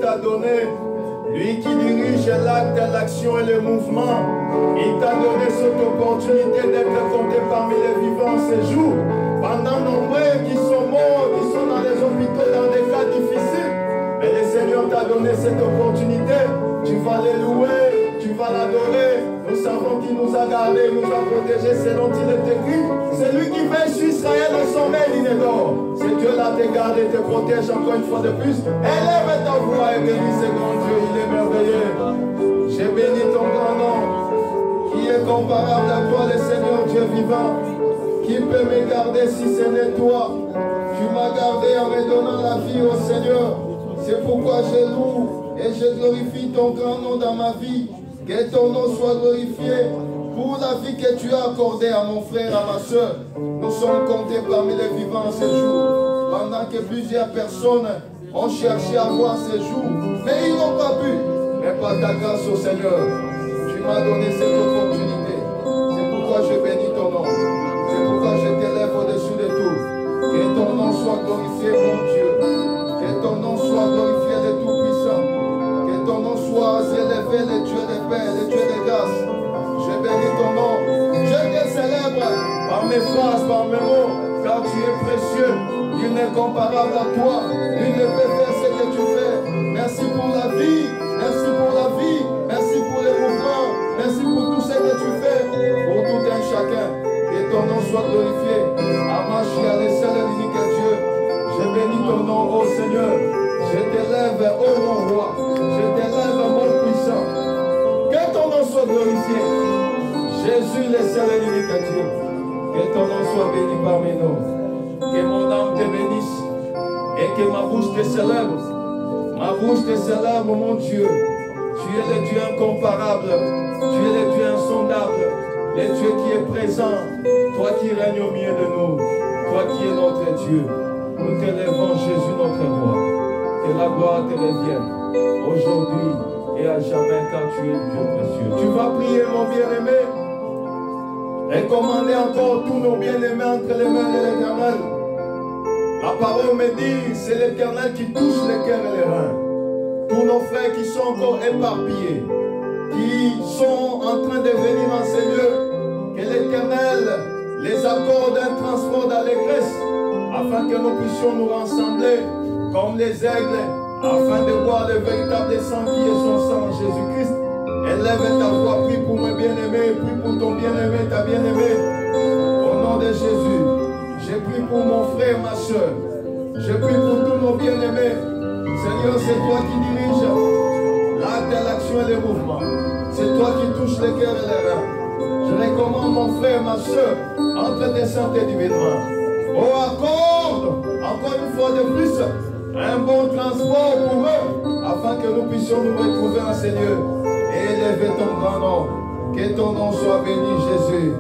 t'a donné, lui qui dirige l'acte, l'action et le mouvement, il t'a donné cette opportunité d'être compté parmi les vivants ces jours. Pendant nombreux qui sont morts, qui sont dans les hôpitaux, dans des cas difficiles. Mais le Seigneur t'a donné cette opportunité. Tu vas les louer, tu vas l'adorer. Nous savons qu'il nous a gardés, nous a protégés selon il est écrit. C'est lui qui veille sur Israël au sommet, il est dehors. C'est Dieu là te garde et te protège encore une fois de plus. Élève ta voix et bénis ce grand Dieu, il est merveilleux. J'ai béni ton grand nom, qui est comparable à toi, le Seigneur Dieu vivant. Qui peut me garder si ce n'est toi? Tu m'as gardé en me donnant la vie au Seigneur. C'est pourquoi je loue et je glorifie ton grand nom dans ma vie. Que ton nom soit glorifié pour la vie que tu as accordée à mon frère, à ma soeur. Nous sommes comptés parmi les vivants ce jour. Pendant que plusieurs personnes ont cherché à voir ce jour, mais ils n'ont pas pu. Mais par ta grâce au Seigneur, tu m'as donné cette opportunité. C'est pourquoi je bénis ton nom. C'est pourquoi je t'élève au-dessus de tout. Que ton nom soit glorifié, mon Dieu. Que ton nom soit glorifié, le Tout-Puissant. Que ton nom soit élevé, le Dieu de paix, le Dieu de grâce. Je bénis ton nom. Je te célèbre par mes phrases, par mes mots, car tu es précieux. Il n'est comparable à toi. Il ne peut faire ce que tu fais. Merci pour la vie. Merci pour la vie. Merci pour les mouvements. Merci pour tout ce que tu fais. Pour tout un chacun. Que ton nom soit glorifié. Amashia, le seul et l'unique Dieu. Je bénis ton nom, ô Seigneur. Je t'élève, ô mon roi. Je t'élève, mon puissant. Que ton nom soit glorifié. Jésus, le seul et l'unique Dieu. Que ton nom soit béni parmi nous. Que mon âme te bénisse. Et que ma bouche te célèbre. Ma bouche te célèbre, mon Dieu. Tu es le Dieu incomparable. Tu es le Dieu insondable. Le Dieu qui est présent. Toi qui règnes au milieu de nous. Toi qui es notre Dieu. Nous t'élèvons, Jésus, notre roi. Que la gloire te revienne. Aujourd'hui et à jamais, car tu es Dieu précieux. Tu vas prier, mon bien-aimé. Et commander encore tous nos bien-aimés entre les mains de l'Éternel. La parole me dit, c'est l'Éternel qui touche les cœurs et les reins. Tous nos frères qui sont encore éparpillés, qui sont en train de venir dans ces lieux, que l'Éternel les accorde un transport d'allégresse, afin que nous puissions nous rassembler comme les aigles, afin de voir le véritable sang qui est son sang, Jésus-Christ. Élève ta voix, prie pour mes bien-aimés, prie pour ton bien-aimé, ta bien-aimée. Au nom de Jésus, je prie pour mon frère, ma soeur. Je prie pour tous nos bien-aimés. Seigneur, c'est toi qui diriges l'acte, l'action et le mouvement. C'est toi qui touches les cœurs et les reins. Je recommande mon frère, ma soeur, entre tes santé divinement. Oh, accorde, encore une fois de plus, un bon transport pour eux, afin que nous puissions nous retrouver en ces lieux. Et élever ton grand nom. Que ton nom soit béni, Jésus.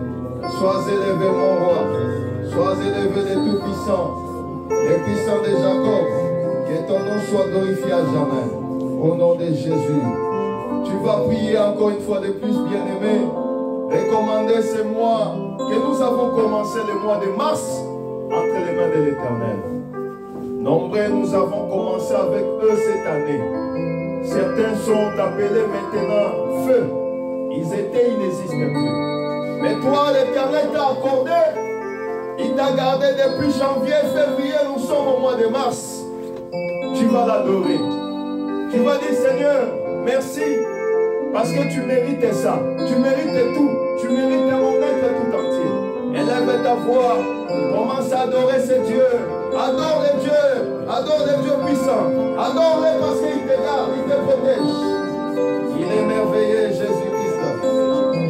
Sois élevé, mon roi. Sois élevé, le Tout-Puissant, le puissant de Jacob. Que ton nom soit glorifié à jamais. Au nom de Jésus. Tu vas prier encore une fois de plus, bien-aimé. Recommander ce mois que nous avons commencé le mois de mars entre les mains de l'Éternel. Nombreux nous avons commencé avec eux cette année. Certains sont appelés maintenant feu. Ils étaient, ils n'existent plus. Mais toi, l'Éternel t'a accordé. Il t'a gardé depuis janvier, février, nous sommes au mois de mars. Tu vas l'adorer. Tu vas dire, Seigneur, merci. Parce que tu mérites ça. Tu mérites tout. Tu mérites mon être tout entier. Élève ta voix. Commence à adorer ce Dieu. Adore le Dieu puissant. Adore-le parce qu'il te garde, il te protège. Il est merveilleux, Jésus-Christ.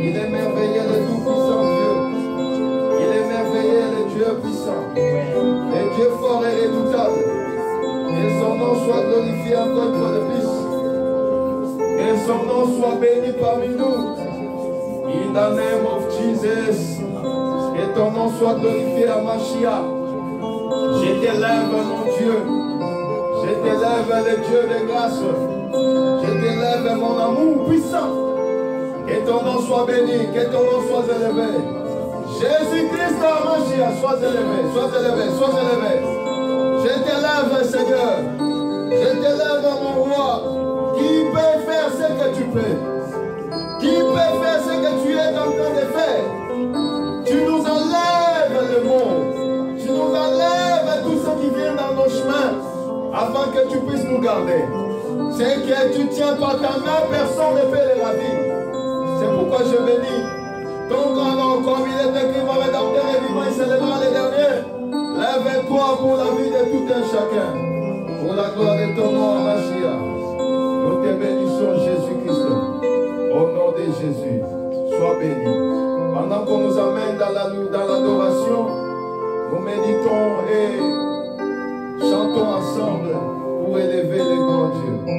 Il est merveilleux, le tout-puissant Dieu. Il est merveilleux, le Dieu puissant. Le Dieu fort et redoutable. Que son nom soit glorifié encore une fois de plus. Que son nom soit béni parmi nous. In the name of Jesus. Que ton nom soit glorifié à Mashiach. Je t'élève, mon Dieu. Je t'élève, le Dieu de grâce. Je t'élève, mon amour puissant. Que ton nom soit béni, que ton nom soit élevé. Jésus-Christ, Mashiach, sois élevé, sois élevé, sois élevé. Je t'élève, Seigneur. Je t'élève, mon roi. tu puisses nous garder. C'est que tu tiens par ta main, personne ne peut les ravir. C'est pourquoi je bénis ton grand nom, comme il est écrit, mon rédempteur est vivant, il s'élèvera les derniers. Lève-toi pour la vie de tout un chacun. Pour la gloire de ton nom, Mashiach. Nous te bénissons, Jésus-Christ. Au nom de Jésus, sois béni. Pendant qu'on nous amène dans l'adoration, nous méditons et chantons ensemble pour élever le grand Dieu.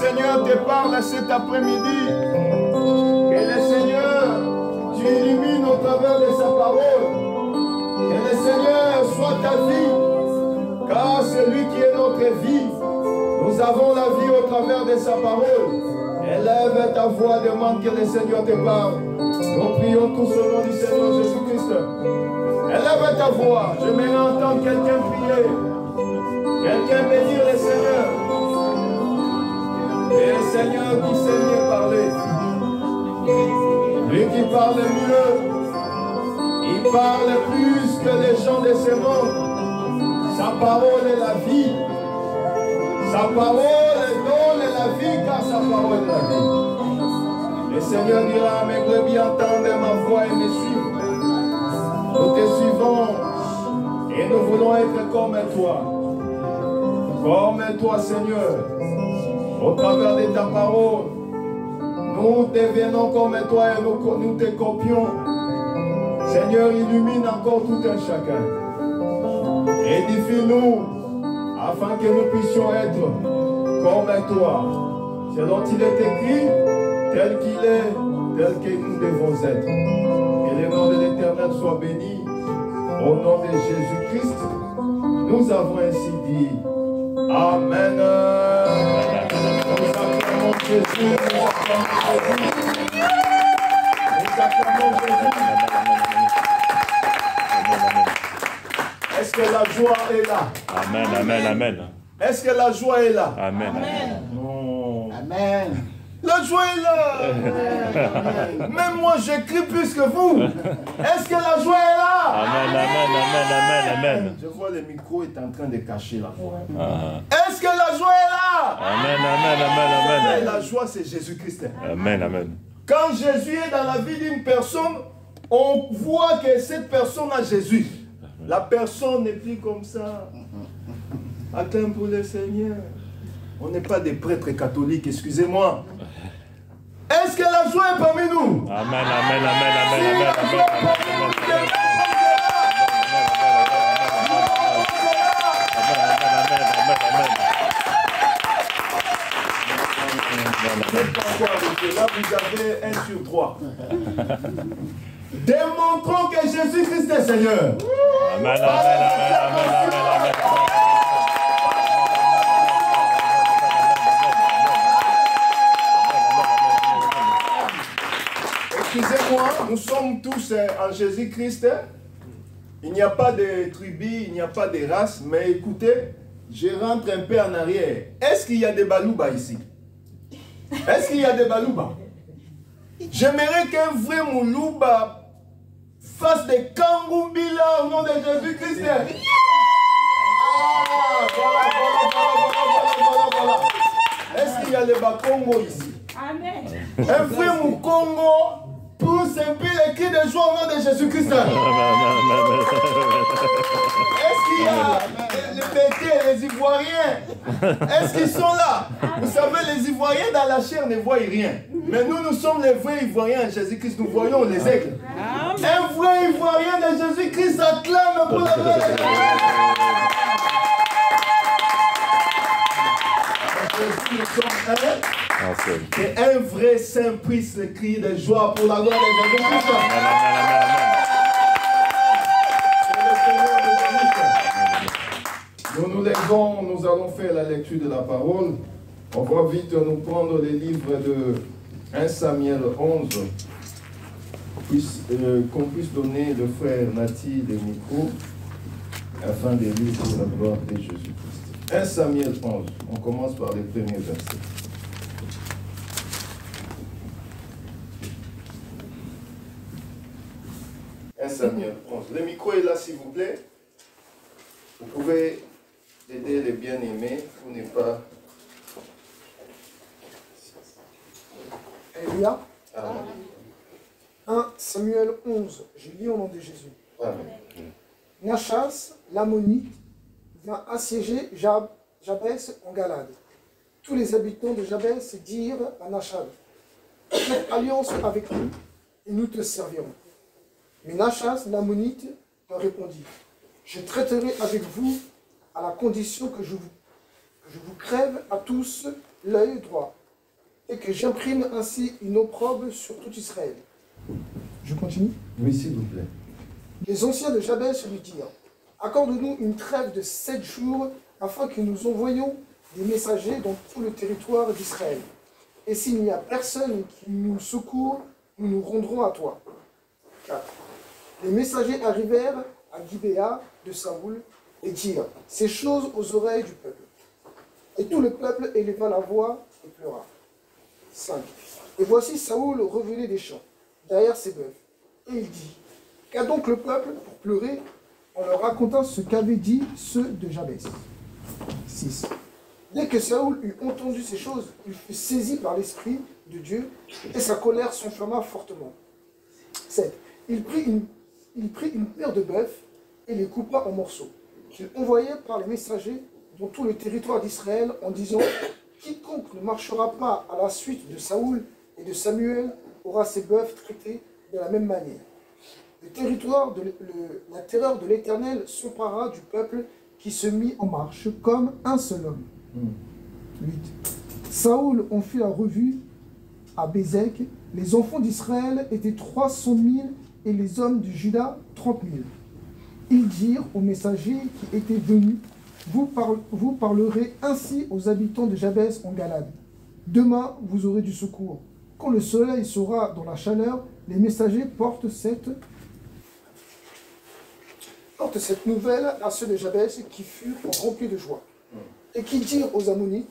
Seigneur te parle cet après-midi. Que le Seigneur, tu illumines au travers de sa parole. Que le Seigneur soit ta vie. Car c'est lui qui est notre vie. Nous avons la vie au travers de sa parole. Élève ta voix, demande que le Seigneur te parle. Nous prions tous au nom du Seigneur Jésus-Christ. Élève ta voix. Je vais entendre quelqu'un prier. Quelqu'un bénir le Seigneur. Et le Seigneur qui sait mieux parler. Lui qui parle mieux. Il parle plus que les gens de ce monde. Sa parole est la vie. Sa parole donne la vie car sa parole est la vie. Le Seigneur dira à mes brebis, entendez ma voix et me suivez. Nous te suivons et nous voulons être comme toi. Comme toi, Seigneur. Au travers de ta parole, nous devenons comme toi et nous te copions. Seigneur, illumine encore tout un chacun. Édifie-nous afin que nous puissions être comme toi. Selon il est écrit, tel qu'il est, tel que nous devons être. Que le nom de l'Éternel soit béni. Au nom de Jésus-Christ, nous avons ainsi dit. Amen. Nous acclamons Jésus. Nous acclamons Jésus. Est-ce que la joie est là? Amen, amen, amen. Est-ce que la joie est là? Amen. Non. Amen. La joie est là. Même moi, j'écris plus que vous. Est-ce que la joie est là? Amen, amen, amen, amen, amen. Je vois le micro est en train de cacher la voix. Ah. Est-ce que la joie est là? Amen, amen, amen, amen. Et la joie, c'est Jésus-Christ. Amen, amen. Quand Jésus est dans la vie d'une personne, on voit que cette personne a Jésus. La personne n'est plus comme ça. Attends pour le Seigneur. On n'est pas des prêtres catholiques, excusez-moi. Est-ce que la joie est parmi nous? Amen, amen, amen, amen, amen, amen. Là, vous avez 1 sur 3. Démontrons que Jésus-Christ est Seigneur. Amen, amen, amen, amen, amen. Excusez-moi, nous sommes tous en Jésus-Christ. Il n'y a pas de tribu, il n'y a pas de race, mais écoutez, je rentre un peu en arrière. Est-ce qu'il y a des balouba ici? Est-ce qu'il y a des balouba? J'aimerais qu'un vrai Moulouba fasse des kangoubila au nom de Jésus-Christ. Ah, voilà. Est-ce qu'il y a les Bakongo ici? Amen. Un vrai Moukongo pousse un peu les cris de joie au nom de Jésus-Christ. Est-ce qu'il y a les Bétés, les Ivoiriens? Est-ce qu'ils sont là? Vous savez, les Ivoiriens dans la chair ne voient rien. Mais nous sommes les vrais Ivoiriens en Jésus-Christ. Nous voyons les aigles. Un vrai Ivoirien de Jésus-Christ acclame pour la gloire de Jésus. Nous sommes un. Et un vrai saint puisse crier de joie pour la gloire de Jésus-Christ. Nous nous lèvons, nous allons faire la lecture de la parole. On va vite nous prendre les livres de 1 Samuel 11, qu'on puisse donner le frère Nati des micros, afin de lire pour la gloire de Jésus-Christ. 1 Samuel 11, on commence par les premiers versets. Samuel 11. Le micro est là, s'il vous plaît. Vous pouvez aider les bien-aimés pour ne pas... Alléluia. Amen. 1 Samuel 11. Je lis au nom de Jésus. Amen. Nachas, l'Ammonite, vint assiéger Jabès en Galade. Tous les habitants de Jabès dirent à Nachas, faites alliance avec nous et nous te servirons. Mais Nachas, l'Ammonite, leur répondit, je traiterai avec vous à la condition que je vous crève à tous l'œil droit. et que j'imprime ainsi une opprobre sur tout Israël. Je continue. Oui, s'il vous plaît. Les anciens de Jabès lui dirent, accorde-nous une trêve de 7 jours afin que nous envoyions des messagers dans tout le territoire d'Israël. Et s'il n'y a personne qui nous secourt, nous nous rendrons à toi. 4. Les messagers arrivèrent à Gibéa de Saoul et dirent ces choses aux oreilles du peuple. Et tout le peuple éleva la voix et pleura. 5. Et voici Saoul revenait des champs, derrière ses bœufs. Et il dit, qu'a donc le peuple pour pleurer? On leur raconta ce qu'avaient dit ceux de Jabès. 6. Dès que Saoul eut entendu ces choses, il fut saisi par l'Esprit de Dieu et sa colère s'enflamma fortement. 7. Il prit une paire de bœufs et les coupa en morceaux, qu'il envoyait par les messagers dans tout le territoire d'Israël en disant « Quiconque ne marchera pas à la suite de Saoul et de Samuel aura ses bœufs traités de la même manière. » La terreur de l'Éternel s'empara du peuple qui se mit en marche comme un seul homme. 8. Saoul en fit la revue à Bézek. Les enfants d'Israël étaient 300 000 et les hommes de Juda 30 000. Ils dirent aux messagers qui étaient venus, vous parlerez ainsi aux habitants de Jabès en Galade. Demain, vous aurez du secours. Quand le soleil sera dans la chaleur, les messagers portent cette nouvelle à ceux de Jabès qui furent remplis de joie. Et qui dirent aux Ammonites,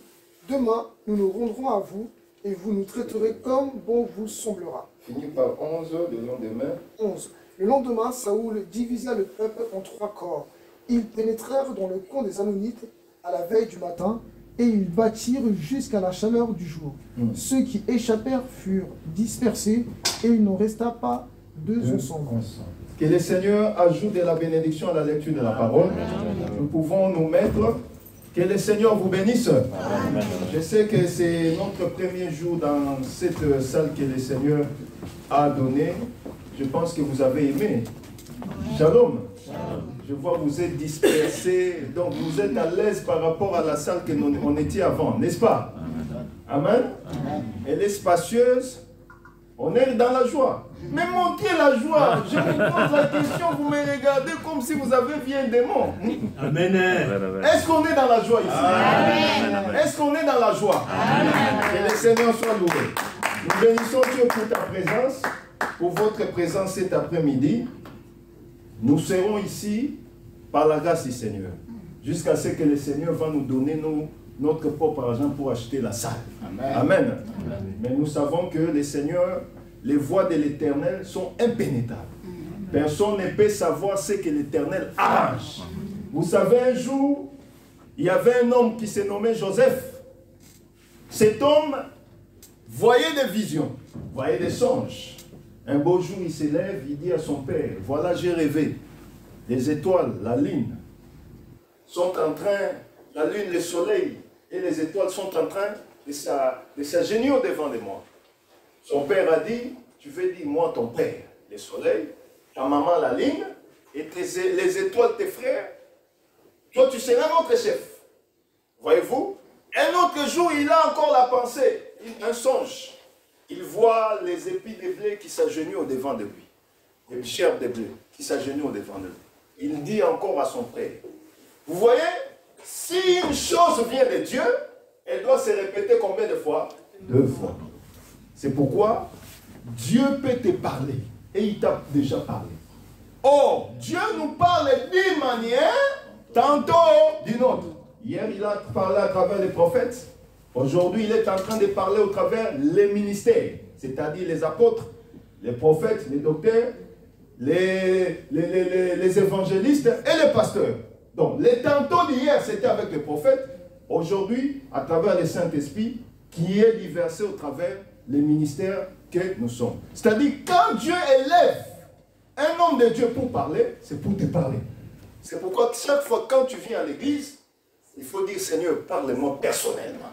demain, nous nous rendrons à vous et vous nous traiterez comme bon vous semblera. Fini par 11 le lendemain. 11. Le lendemain, Saoul divisa le peuple en 3 corps. Ils pénétrèrent dans le camp des Ammonites à la veille du matin et ils battirent jusqu'à la chaleur du jour. Ceux qui échappèrent furent dispersés et il n'en resta pas deux ensemble. Que le Seigneur ajoute de la bénédiction à la lecture de la parole. Nous pouvons nous mettre. Que le Seigneur vous bénisse. Amen. Je sais que c'est notre premier jour dans cette salle que le Seigneur a donnée. Je pense que vous avez aimé. Shalom. Je vois que vous êtes dispersés, donc vous êtes à l'aise par rapport à la salle que on était avant, n'est-ce pas? Amen. Elle est spacieuse. On est dans la joie. Mais montrez la joie. Je vous pose la question, vous me regardez comme si vous avez vu un démon. Amen. Est-ce qu'on est dans la joie ici? Amen. Est-ce qu'on est dans la joie? Amen. Que le Seigneur soit loué. Nous bénissons Dieu pour ta présence, pour votre présence cet après-midi. Nous serons ici par la grâce du Seigneur, jusqu'à ce que le Seigneur va nous donner notre propre argent pour acheter la salle. Amen. Amen. Mais nous savons que le Seigneur, les voies de l'Éternel sont impénétrables. Personne ne peut savoir ce que l'Éternel arrange. Vous savez, un jour, il y avait un homme qui se nommait Joseph. Cet homme voyait des visions, voyait des songes. Un beau jour, il s'élève, il dit à son père, voilà, j'ai rêvé. Les étoiles, la lune, sont en train, la lune, le soleil et les étoiles sont en train de s'agenouiller devant de moi. Son père a dit, tu veux dire, moi, ton père, le soleil, ta maman, la lune, et les étoiles, tes frères, toi, tu seras notre chef. Voyez-vous? Un autre jour, il a encore la pensée, un songe. Il voit les épis de blé qui s'agenouillent au-devant de lui. Les chairs de blé qui s'agenouillent au-devant de lui. Il dit encore à son père, vous voyez, si une chose vient de Dieu, elle doit se répéter combien de fois? 2 fois. C'est pourquoi Dieu peut te parler. Et il t'a déjà parlé. Or, Dieu nous parle d'une manière, tantôt d'une autre. Hier, il a parlé à travers les prophètes. Aujourd'hui, il est en train de parler au travers les ministères, c'est-à-dire les apôtres, les prophètes, les docteurs, les évangélistes et les pasteurs. Donc, les tantôt d'hier, c'était avec les prophètes. Aujourd'hui, à travers le Saint-Esprit, qui est diversé au travers les ministères que nous sommes. C'est-à-dire, quand Dieu élève un homme de Dieu pour parler, c'est pour te parler. C'est pourquoi chaque fois quand tu viens à l'église, il faut dire, Seigneur, parle-moi personnellement.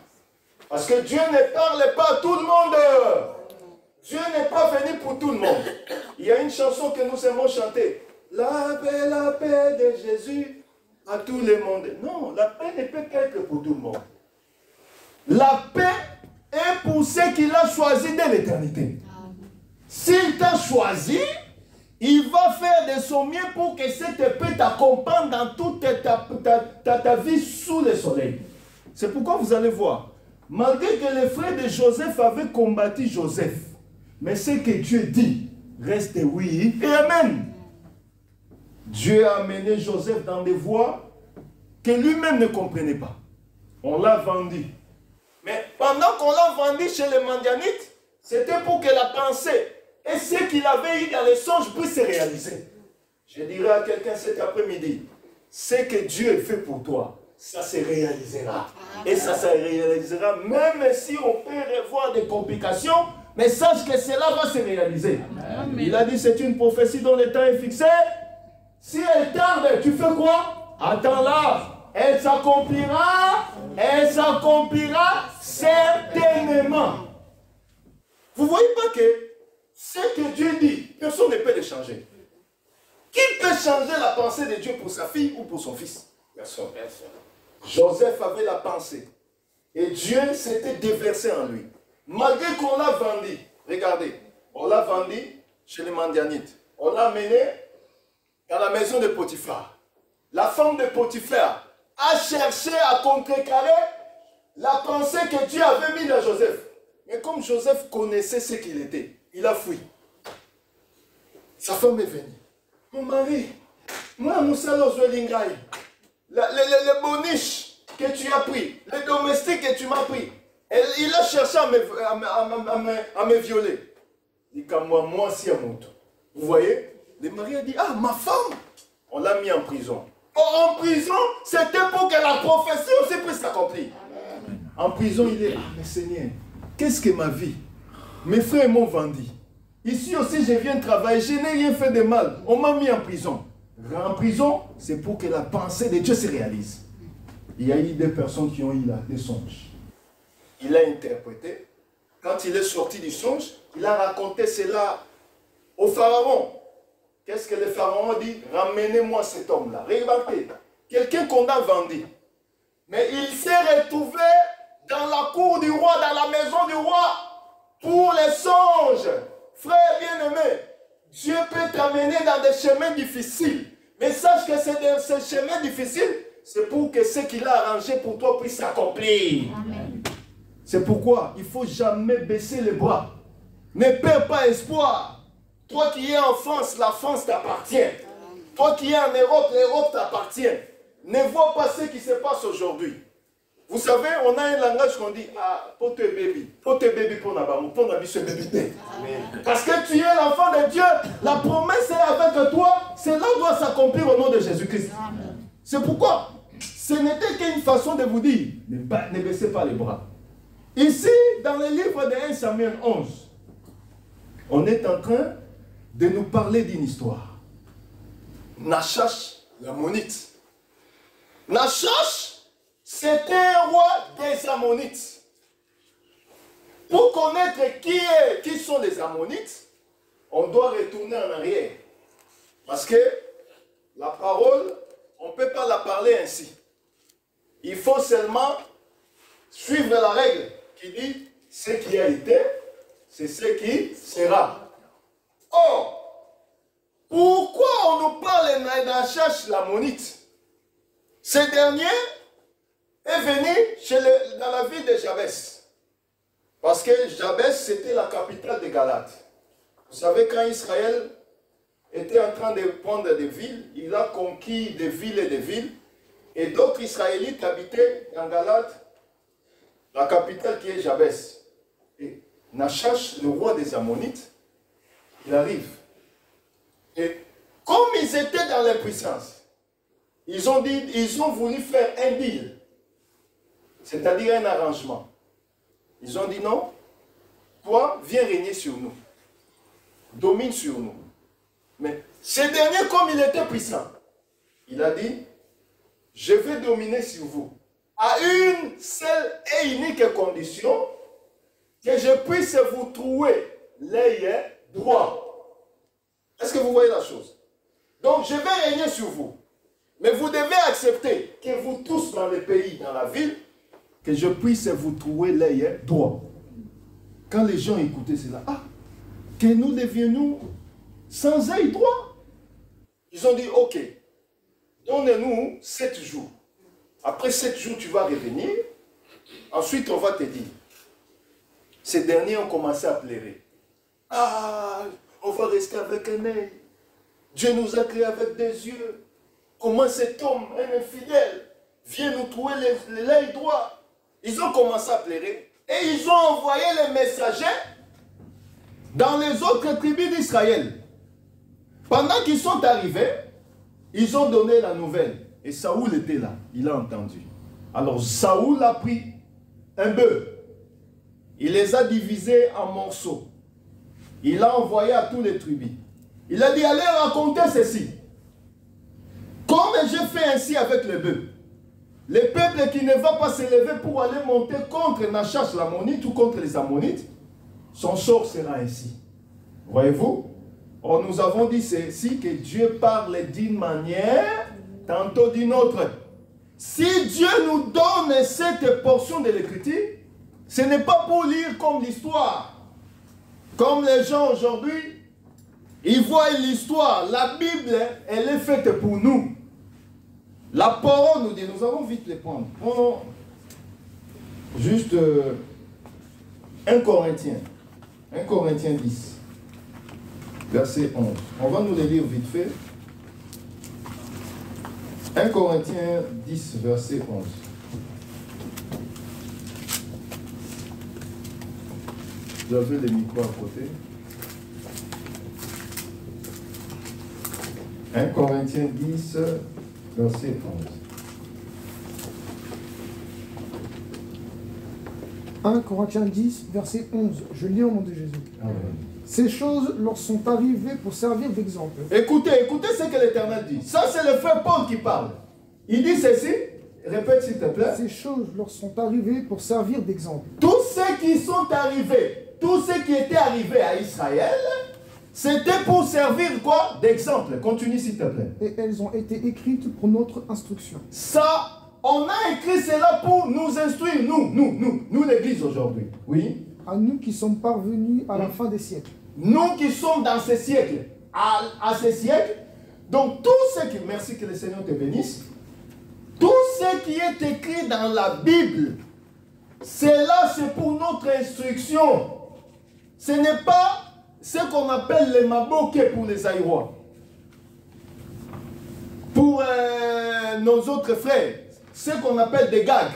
Parce que Dieu ne parle pas à tout le monde. Dieu n'est pas venu pour tout le monde. Il y a une chanson que nous aimons chanter. La paix de Jésus à tout le monde. Non, la paix ne peut pas être pour tout le monde. La paix est pour ce qu'il a choisi dès l'éternité. S'il t'a choisi, il va faire de son mieux pour que cette épée t'accompagne dans toute ta vie sous le soleil. C'est pourquoi vous allez voir, malgré que les frères de Joseph avaient combattu Joseph, mais ce que Dieu dit reste oui et amen. Dieu a amené Joseph dans des voies que lui-même ne comprenait pas. On l'a vendu. Mais pendant qu'on l'a vendu chez les Mandianites, c'était pour que la pensée et ce qu'il avait eu dans les songes puissent se réaliser. Je dirais à quelqu'un cet après-midi, ce que Dieu fait pour toi, ça se réalisera. Et ça se réalisera même si on peut revoir des complications, mais sache que cela va se réaliser. Amen. Il a dit c'est une prophétie dont le temps est fixé. Si elle tarde, tu fais quoi? Attends-la. Elle s'accomplira certainement. Vous ne voyez pas que ce que Dieu dit, personne ne peut le changer. Qui peut changer la pensée de Dieu pour sa fille ou pour son fils? Personne. Joseph avait la pensée. Et Dieu s'était déversé en lui. Malgré qu'on l'a vendu, regardez, on l'a vendu chez les Mandianites. On l'a amené dans la maison de Potiphar. La femme de Potiphar a cherché à contrecarrer la pensée que Dieu avait mise dans Joseph. Mais comme Joseph connaissait ce qu'il était, il a fui. Sa femme est venue. Mon mari, moi, nous allons jouer l'ingay. Les boniches que tu as pris, les domestiques que tu m'as pris, il a cherché à me violer. Il dit, moi, si à mon tour. Vous voyez? Le mari a dit, ah, ma femme, on l'a mis en prison. Or, en prison, c'était pour que la prophétie aussi puisse s'accomplir. En prison, il est, ah, mais Seigneur, qu'est-ce que ma vie? Mes frères m'ont vendu. Ici aussi, je viens travailler, je n'ai rien fait de mal. On m'a mis en prison. En prison, c'est pour que la pensée de Dieu se réalise. Il y a eu des personnes qui ont eu là, des songes. Il a interprété. Quand il est sorti du songe, il a raconté cela au pharaon. Qu'est-ce que le pharaon dit? Ramenez-moi cet homme-là. Regardez, quelqu'un qu'on a vendu. Mais il s'est retrouvé dans la cour du roi, dans la maison du roi, pour les songes. Frère bien-aimé, Dieu peut t'amener dans des chemins difficiles. Mais sache que ces chemins difficiles, c'est pour que ce qu'il a arrangé pour toi puisse s'accomplir. C'est pourquoi il ne faut jamais baisser les bras. Ne perds pas espoir. Toi qui es en France, la France t'appartient. Toi qui es en Europe, l'Europe t'appartient. Ne vois pas ce qui se passe aujourd'hui. Vous savez, on a un langage qu'on dit, ah, pote baby pour ce bébé. Parce que tu es l'enfant de Dieu, la promesse est avec toi, cela doit s'accomplir au nom de Jésus-Christ. C'est pourquoi ce n'était qu'une façon de vous dire, ne baissez pas les bras. Ici, dans le livre de 1 Samuel 11, on est en train de nous parler d'une histoire. Nachash, l'Ammonite. Nachash, c'était un roi des Ammonites. Pour connaître qui sont les Ammonites, on doit retourner en arrière. Parce que la parole, on ne peut pas la parler ainsi. Il faut seulement suivre la règle qui dit ce qui a été, c'est ce qui sera. Or, pourquoi on nous parle de Nachash l'Ammonite? Ce dernier est venu dans la ville de Jabès. Parce que Jabès, c'était la capitale de Galate. Vous savez, quand Israël était en train de prendre des villes, il a conquis des villes et des villes. Et d'autres Israélites habitaient dans Galate, la capitale qui est Jabès. Et Nachash, le roi des Ammonites, il arrive. Et comme ils étaient dans l'impuissance, ils ont voulu faire un deal. C'est-à-dire un arrangement. Ils ont dit non, toi, viens régner sur nous. Domine sur nous. Mais ce dernier, comme il était puissant, il a dit, je vais dominer sur vous. À une seule et unique condition, que je puisse vous trouver l'œil droit. Est-ce que vous voyez la chose? Donc, je vais régner sur vous. Mais vous devez accepter que vous tous dans le pays, dans la ville, que je puisse vous trouver l'œil droit. quand les gens écoutaient cela, que nous devions sans œil droit. Ils ont dit, ok, donne-nous 7 jours. Après 7 jours, tu vas revenir. Ensuite, on va te dire. Ces derniers ont commencé à pleurer. On va rester avec un œil. Dieu nous a créés avec des yeux. Comment cet homme, un infidèle, vient nous trouver l'œil droit? Ils ont commencé à pleurer. Et ils ont envoyé les messagers dans les autres tribus d'Israël. Pendant qu'ils sont arrivés, ils ont donné la nouvelle. Et Saoul était là. Il a entendu. Alors Saoul a pris un bœuf. Il les a divisés en morceaux. Il a envoyé à tous les tribus. Il a dit, allez raconter ceci. Comme j'ai fait ainsi avec le bœuf. Le peuple qui ne va pas se lever pour aller monter contre Nachash l'Ammonite ou contre les Ammonites, son sort sera ainsi. Voyez-vous? Or, nous avons dit ceci, que Dieu parle d'une manière, tantôt d'une autre. Si Dieu nous donne cette portion de l'Écriture, ce n'est pas pour lire comme l'histoire. Comme les gens aujourd'hui, ils voient l'histoire. La Bible, elle est faite pour nous. La parole nous dit, nous allons vite les prendre. Prenons juste 1 Corinthiens 10, verset 11. On va nous les lire vite fait. 1 Corinthiens 10, verset 11. Vous avez les micros à côté. 1 Corinthiens 10, verset 11. 1 Corinthiens 10, verset 11. Je lis au nom de Jésus. Amen. Ces choses leur sont arrivées pour servir d'exemple. Écoutez ce que l'Éternel dit. Ça, c'est le frère Paul qui parle. Il dit ceci. Répète s'il te plaît. Ces choses leur sont arrivées pour servir d'exemple. Tous ceux qui sont arrivés, tous ceux qui étaient arrivés à Israël, c'était pour servir quoi? D'exemple. Continue s'il te plaît. Et elles ont été écrites pour notre instruction. Ça, on a écrit cela pour nous instruire, nous l'église aujourd'hui. Oui. À nous qui sommes parvenus à la fin des siècles. Nous qui sommes dans ces siècles, à ces siècles, donc tout ce qui, merci que le Seigneur te bénisse, tout ce qui est écrit dans la Bible, cela c'est pour notre instruction. Ce n'est pas ce qu'on appelle les maboké pour les Aïrois. Pour nos autres frères, ce qu'on appelle des gags.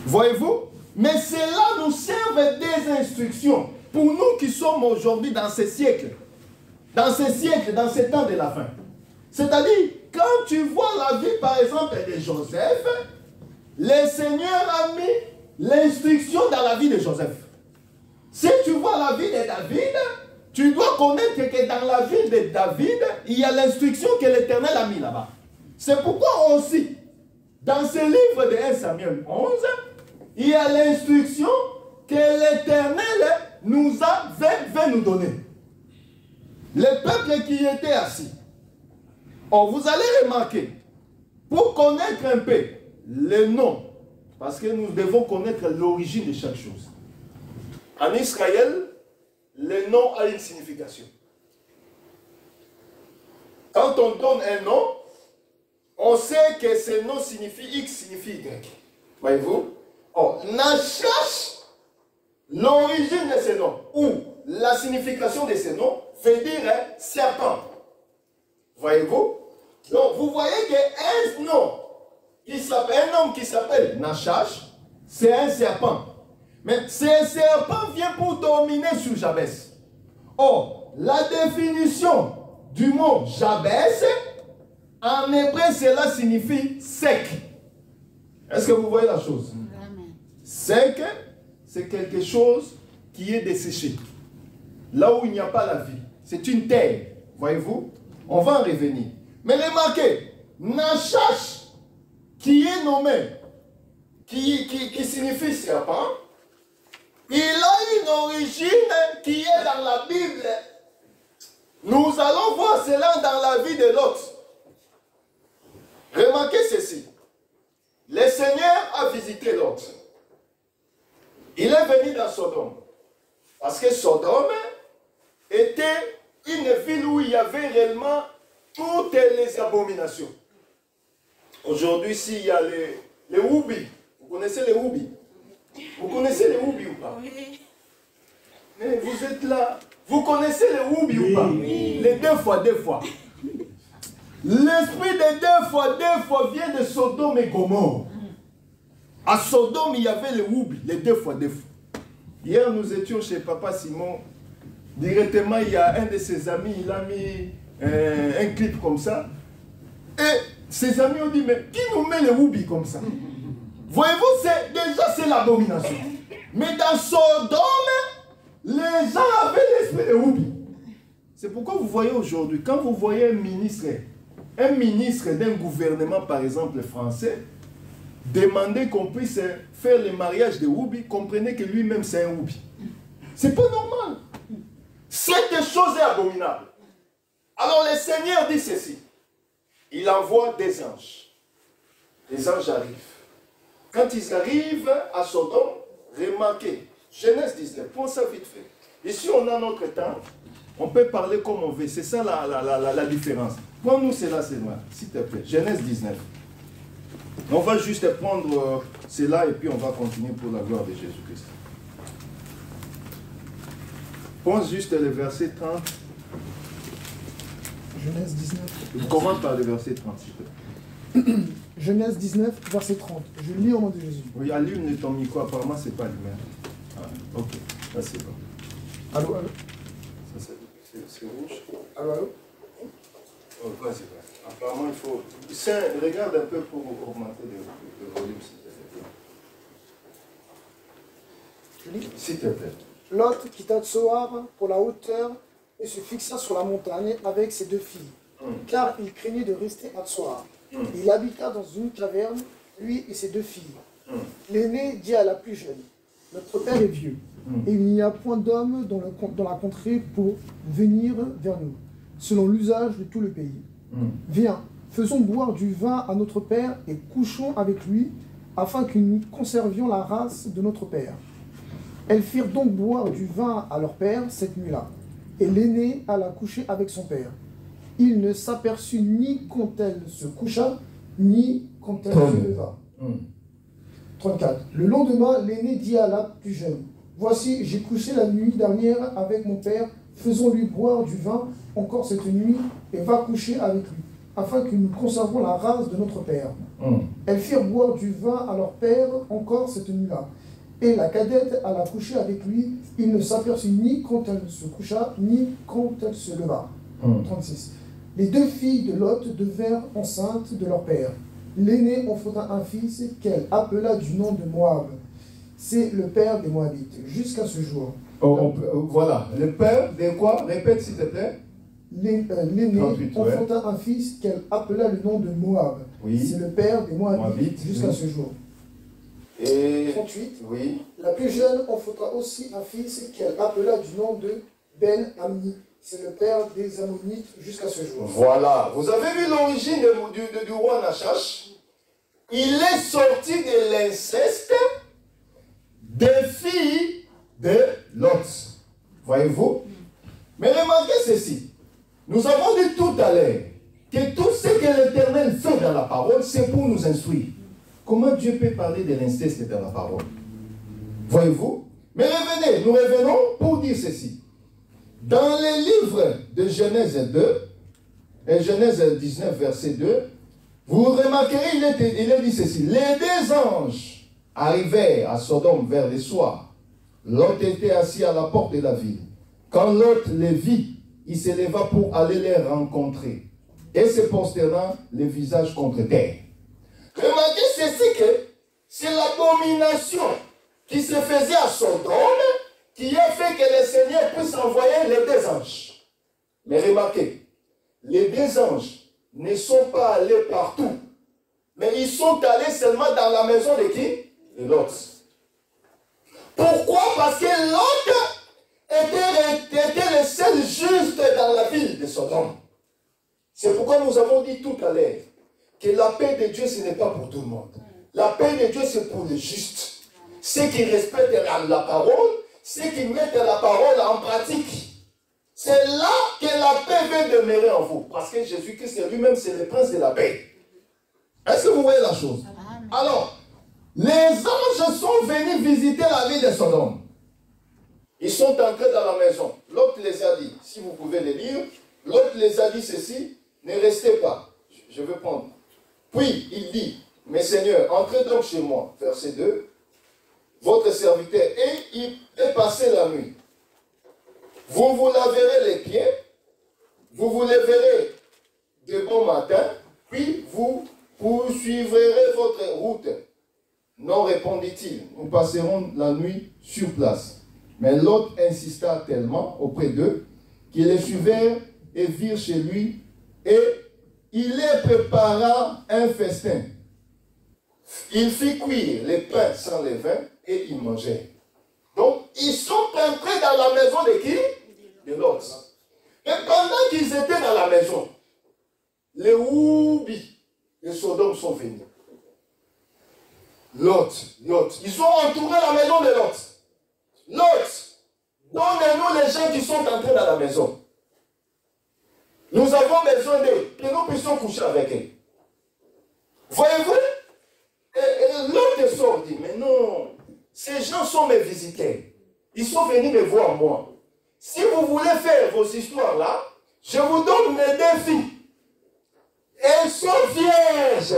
Voyez-vous? Mais cela nous sert des instructions pour nous qui sommes aujourd'hui dans ces siècles, dans ces temps de la fin. C'est-à-dire, quand tu vois la vie, par exemple, de Joseph, le Seigneur a mis l'instruction dans la vie de Joseph. Si tu vois la vie de David, tu dois connaître que dans la vie de David, il y a l'instruction que l'Éternel a mis là-bas. C'est pourquoi aussi, dans ce livre de 1 Samuel 11, il y a l'instruction que l'Éternel veut nous donner. Le peuple qui était assis. Or, vous allez remarquer, pour connaître un peu les noms, parce que nous devons connaître l'origine de chaque chose. En Israël, le nom a une signification. Quand on donne un nom, on sait que ce nom signifie X, signifie Y. Voyez-vous? Or, Nachash, l'origine de ce nom, ou la signification de ce nom, veut dire serpent. Voyez-vous? Donc, vous voyez qu'un homme qui s'appelle Nachash, c'est un serpent. Mais ce serpent vient pour dominer sur Jabès. Or, la définition du mot Jabès, en hébreu, cela signifie sec. Est-ce que vous voyez la chose? Amen. Sec, c'est quelque chose qui est desséché. Là où il n'y a pas la vie. C'est une terre. Voyez-vous? On va en revenir. Mais remarquez, Nachash, qui est nommé, qui signifie serpent, il a une origine qui est dans la Bible. Nous allons voir cela dans la vie de Lot. Remarquez ceci. Le Seigneur a visité Lot. Il est venu dans Sodome. Parce que Sodome était une ville où il y avait réellement toutes les abominations. Aujourd'hui, s'il y a les Woubi, vous connaissez les Woubi? Vous connaissez les Woubi ou pas? Oui. Mais vous êtes là. Vous connaissez les Woubi ou pas? Oui. Les deux fois. L'esprit des deux fois vient de Sodome et Gomorrhe. À Sodome, il y avait les Woubi, les deux fois. Hier, nous étions chez Papa Simon. Directement, il y a un de ses amis, il a mis un clip comme ça. Et ses amis ont dit, mais qui nous met les Woubi comme ça? Voyez-vous, déjà c'est l'abomination. Mais dans Sodome, les gens avaient l'esprit de Woubi. C'est pourquoi vous voyez aujourd'hui, quand vous voyez un ministre d'un gouvernement, par exemple français, demander qu'on puisse faire le mariage de Woubi, comprenez que lui-même c'est un Woubi. C'est pas normal. Cette chose est abominable. Alors le Seigneur dit ceci. Il envoie des anges. Les anges arrivent. Quand ils arrivent à Sodome, remarquez, Genèse 19, prends ça vite fait. Ici on a notre temps, on peut parler comme on veut, c'est ça la différence. Prends-nous cela, s'il te plaît. Genèse 19. On va juste prendre cela et puis on va continuer pour la gloire de Jésus-Christ. Prends juste le verset 30. Genèse 19. Je commence par le verset 30, s'il te plaît. Genèse 19, verset 30. Je lis au nom de Jésus. Oui, allume ton micro, apparemment c'est pas lui-même. Ah, ok, ça c'est bon. Allô? Ça c'est rouge. Allô? Oh, vas-y. Apparemment il faut... Regarde un peu pour augmenter le volume, s'il te plaît. Je lis. S'il te plaît. Lot quitta Tsoar pour la hauteur et se fixa sur la montagne avec ses deux filles, car il craignait de rester à Tsoar. Il habita dans une caverne, lui et ses deux filles. L'aîné dit à la plus jeune, « Notre père est vieux, et il n'y a point d'homme dans la contrée pour venir vers nous, selon l'usage de tout le pays. Viens, faisons boire du vin à notre père et couchons avec lui, afin que nous conservions la race de notre père. » Elles firent donc boire du vin à leur père cette nuit-là, et l'aîné alla coucher avec son père. Il ne s'aperçut ni quand elle se coucha, ni quand elle se leva. 34. Le lendemain, l'aîné dit à la plus jeune, « Voici, j'ai couché la nuit dernière avec mon père, faisons-lui boire du vin encore cette nuit, et va coucher avec lui, afin que nous conservons la race de notre père. » Elles firent boire du vin à leur père encore cette nuit-là. Et la cadette alla coucher avec lui, il ne s'aperçut ni quand elle se coucha, ni quand elle se leva. 36. Les deux filles de Lot devinrent enceintes de leur père. L'aînée enfanta un fils qu'elle appela du nom de Moab. C'est le père des Moabites, jusqu'à ce jour. Voilà, le père de quoi? Répète s'il te plaît. L'aînée enfanta un fils qu'elle appela le nom de Moab. Oui. C'est le père des Moabites, jusqu'à ce jour. Et 38. oui. La plus jeune enfanta aussi un fils qu'elle appela du nom de Ben-Ammi. C'est le père des Ammonites jusqu'à ce jour. Voilà. Vous avez vu l'origine du roi Nachash? Il est sorti de l'inceste des filles de Lot. Voyez-vous? Mais remarquez ceci. Nous avons dit tout à l'heure que tout ce que l'Éternel fait dans la parole, c'est pour nous instruire. Comment Dieu peut parler de l'inceste dans la parole? Voyez-vous? Mais revenez, nous revenons pour dire ceci. Dans les livres de Genèse 2, et Genèse 19, verset 2, vous remarquerez, il est dit ceci. Les deux anges arrivèrent à Sodome vers le soir. Lot était assis à la porte de la ville. Quand Lot les vit, il se leva pour aller les rencontrer, et se prosternant le visage contre terre. Remarquez ceci que c'est l'abomination qui se faisait à Sodome qui a fait que le Seigneur puisse envoyer les deux anges. Mais remarquez, les deux anges ne sont pas allés partout, mais ils sont allés seulement dans la maison de qui? De Lot. Pourquoi? Parce que Lot était le seul juste dans la ville de Sodome. C'est pourquoi nous avons dit tout à l'heure que la paix de Dieu, ce n'est pas pour tout le monde. La paix de Dieu, c'est pour les justes. ceux qui respectent la parole, ceux qui mettent la parole en pratique. C'est là que la paix va demeurer en vous. Parce que Jésus-Christ lui-même, c'est le prince de la paix. Est-ce que vous voyez la chose? Alors, les anges sont venus visiter la ville de Sodome. Ils sont entrés dans la maison. L'autre les a dit, si vous pouvez les lire, l'autre les a dit ceci, ne restez pas. Je vais prendre. Puis il dit, mais Seigneur, entrez donc chez moi. Verset 2. Votre serviteur, et il est passé la nuit. Vous vous laverez les pieds, vous vous lèverez de bon matin, puis vous poursuivrez votre route. Non, répondit-il, nous passerons la nuit sur place. Mais l'autre insista tellement auprès d'eux qu'ils les suivirent et virent chez lui, et il les prépara un festin. Il fit cuire les pains sans levain et ils mangeaient. Donc, ils sont entrés dans la maison de qui? De Lot. Et pendant qu'ils étaient dans la maison, les Oubis de Sodome sont venus. Lot, ils ont entouré la maison de Lot. Lot, donnez-nous les gens qui sont entrés dans la maison. Nous avons besoin d'eux, que nous puissions coucher avec eux. Voyez-vous? Et l'autre sort dit, mais non, ces gens sont mes visiteurs. Ils sont venus me voir moi. Si vous voulez faire vos histoires là, je vous donne mes défis. Elles sont vierges.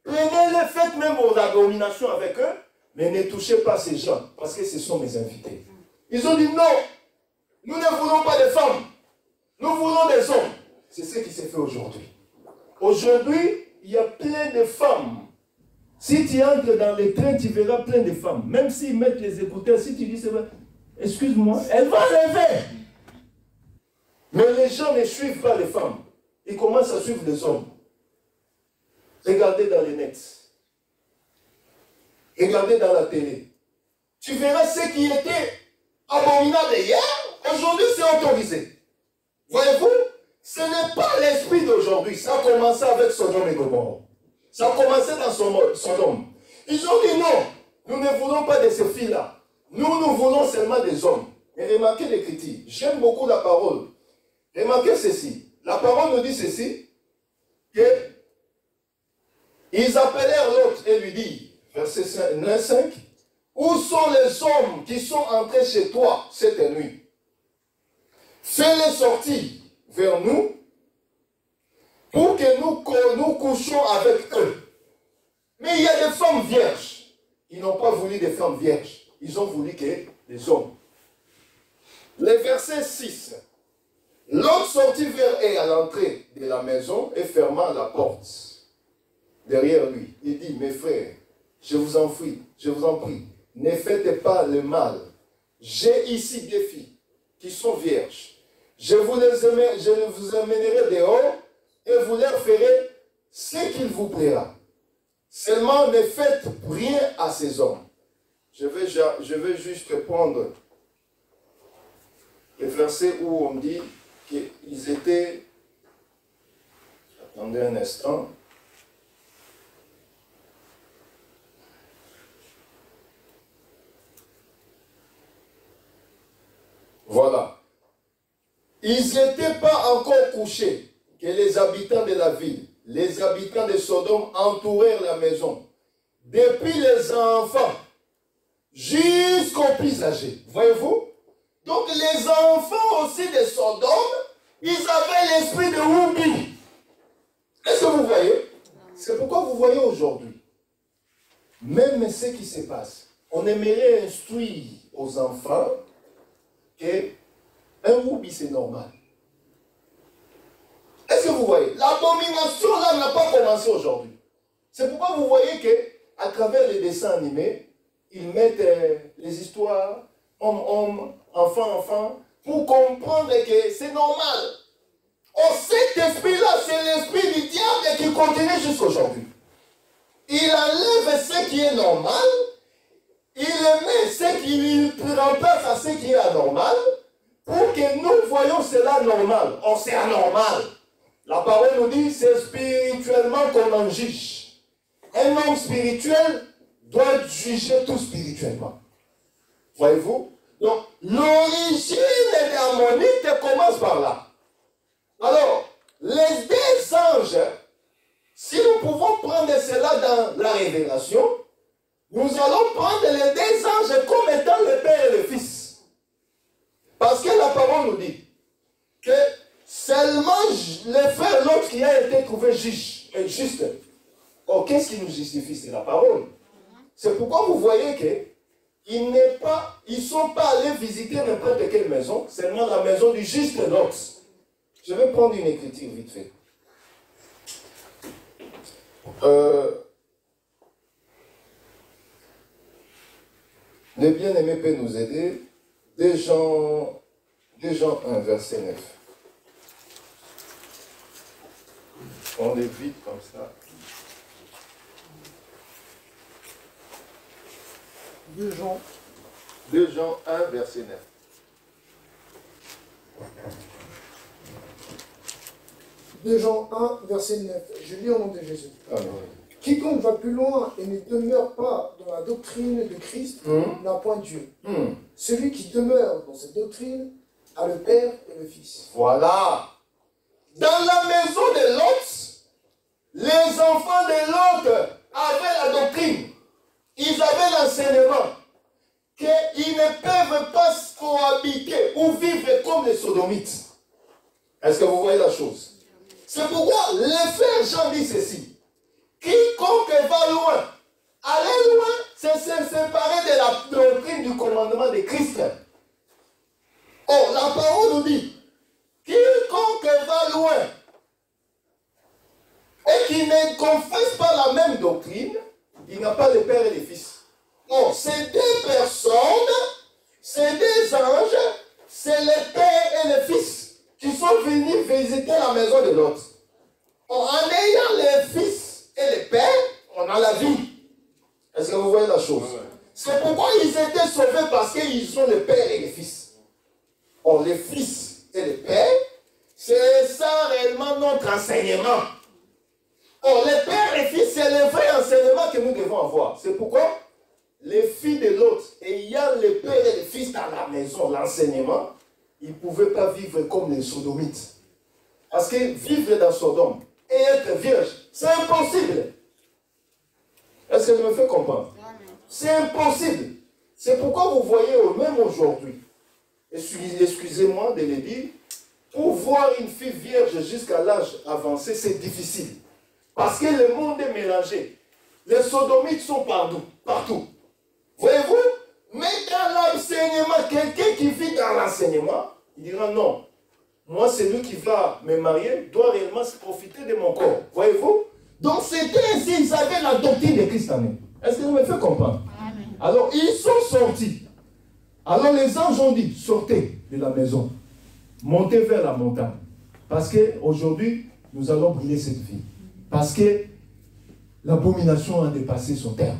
Prenez-les, faites même vos abominations avec eux, mais ne touchez pas ces gens, parce que ce sont mes invités. Ils ont dit non, nous ne voulons pas de femmes, nous voulons des hommes. C'est ce qui s'est fait aujourd'hui. Aujourd'hui, il y a plein de femmes. Si tu entres dans les trains, tu verras plein de femmes. Même s'ils mettent les écouteurs, si tu dis, excuse-moi, elle va lever. Mais les gens ne suivent pas les femmes. Ils commencent à suivre les hommes. Regardez dans les nets. Regardez dans la télé. Tu verras ce qui était abominable hier, aujourd'hui c'est autorisé. Voyez-vous, ce n'est pas l'esprit d'aujourd'hui. Ça a commencé avec Sodome et Gomorrhe. Ça a commencé dans Sodome. Ils ont dit non, nous ne voulons pas de ces filles-là. Nous voulons seulement des hommes. Et remarquez les critiques. J'aime beaucoup la parole. Remarquez ceci. La parole nous dit ceci, que ils appelèrent l'autre et lui dirent, verset 9-5, où sont les hommes qui sont entrés chez toi cette nuit? Fais-les sortir vers nous pour que nous couchions avec eux. Mais il y a des femmes vierges. Ils n'ont pas voulu des femmes vierges. Ils ont voulu que des hommes. Le verset 6. L'autre sortit vers eux à l'entrée de la maison et ferma la porte derrière lui. Il dit, mes frères, je vous en prie, ne faites pas le mal. J'ai ici des filles qui sont vierges. Je vous amènerai dehors et vous leur ferez ce qu'il vous plaira. Seulement ne faites rien à ces hommes. Je vais juste prendre le verset où on dit qu'ils étaient... Attendez un instant. Voilà. Ils n'étaient pas encore couchés que les habitants de la ville, les habitants de Sodome entourèrent la maison. Depuis les enfants jusqu'aux plus âgés. Voyez-vous? Donc les enfants aussi de Sodome, ils avaient l'esprit de Woubi. Est-ce que vous voyez? C'est pourquoi vous voyez aujourd'hui, même ce qui se passe, on aimerait instruire aux enfants qu'un Woubi c'est normal. Est-ce que vous voyez? L'abomination là n'a pas commencé aujourd'hui. C'est pourquoi vous voyez qu'à travers les dessins animés, ils mettent les histoires homme, enfant, pour comprendre que c'est normal. Oh, cet esprit-là, c'est l'esprit du diable qui continue jusqu'aujourd'hui. Il enlève ce qui est normal, il met ce qui remplace à ce qui est anormal, pour que nous voyons cela normal. Oh, c'est anormal. La parole nous dit, c'est spirituellement qu'on en juge. Un homme spirituel doit juger tout spirituellement. Voyez-vous? Donc, l'origine des Ammonites commence par là. Alors, les deux anges, si nous pouvons prendre cela dans la révélation, nous allons prendre les deux anges comme étant le Père et le Fils. Parce que la parole nous dit que seulement le frère, l'autre qui a été trouvé juste. Oh, qu'est-ce qui nous justifie? C'est la parole. C'est pourquoi vous voyez qu'ils ne sont pas allés visiter n'importe quelle maison, seulement la maison du juste Lot. Je vais prendre une écriture vite fait. Le bien-aimé peut nous aider. 2 Jean 1, verset 9. On l'évite comme ça. 2 Jean 1, verset 9. De Jean 1, verset 9. Je lis au nom de Jésus. Amen. Quiconque va plus loin et ne demeure pas dans la doctrine de Christ n'a point Dieu. Celui qui demeure dans cette doctrine a le Père et le Fils. Voilà. Dans la maison de Lot, les enfants de Lot avaient la doctrine. Ils avaient l'enseignement qu'ils ne peuvent pas cohabiter ou vivre comme les sodomites. Est-ce que vous voyez la chose? C'est pourquoi le frère Jean dit ceci. Quiconque va loin, aller loin, c'est se séparer de la doctrine du commandement de Christ. Oh, la parole nous dit, quiconque va loin et qui ne confesse pas la même doctrine, il n'a pas le Père et le Fils. Oh, ces deux personnes, ces deux anges, c'est le Père et le Fils qui sont venus visiter la maison de l'autre. Oh, en ayant le Fils et le Père, on a la vie. Est-ce que vous voyez la chose? C'est pourquoi ils étaient sauvés, parce qu'ils sont le Père et le Fils. Oh, le Fils et le Père, c'est ça réellement notre enseignement. Oh, le Père et le Fils, c'est le vrai enseignement que nous devons avoir. C'est pourquoi les filles de l'autre, ayant le Père et le Fils dans la maison, l'enseignement, ils ne pouvaient pas vivre comme les sodomites. Parce que vivre dans Sodome et être vierge, c'est impossible. Est-ce que je me fais comprendre? C'est impossible. C'est pourquoi vous voyez, même aujourd'hui, excusez-moi de le dire, pour voir une fille vierge jusqu'à l'âge avancé, c'est difficile. Parce que le monde est mélangé. Les sodomites sont partout. Voyez-vous? Mais dans l'enseignement, quelqu'un qui vit dans l'enseignement, il dira non. Moi, celui qui va me marier doit réellement se profiter de mon corps. Voyez-vous? Donc, c'était ainsi, ils avaient la doctrine de Christ en eux. Est-ce que vous me faites comprendre? Amen. Alors, ils sont sortis. Alors, les anges ont dit, sortez de la maison. Montez vers la montagne. Parce qu'aujourd'hui, nous allons brûler cette vie. Parce que l'abomination a dépassé son terme.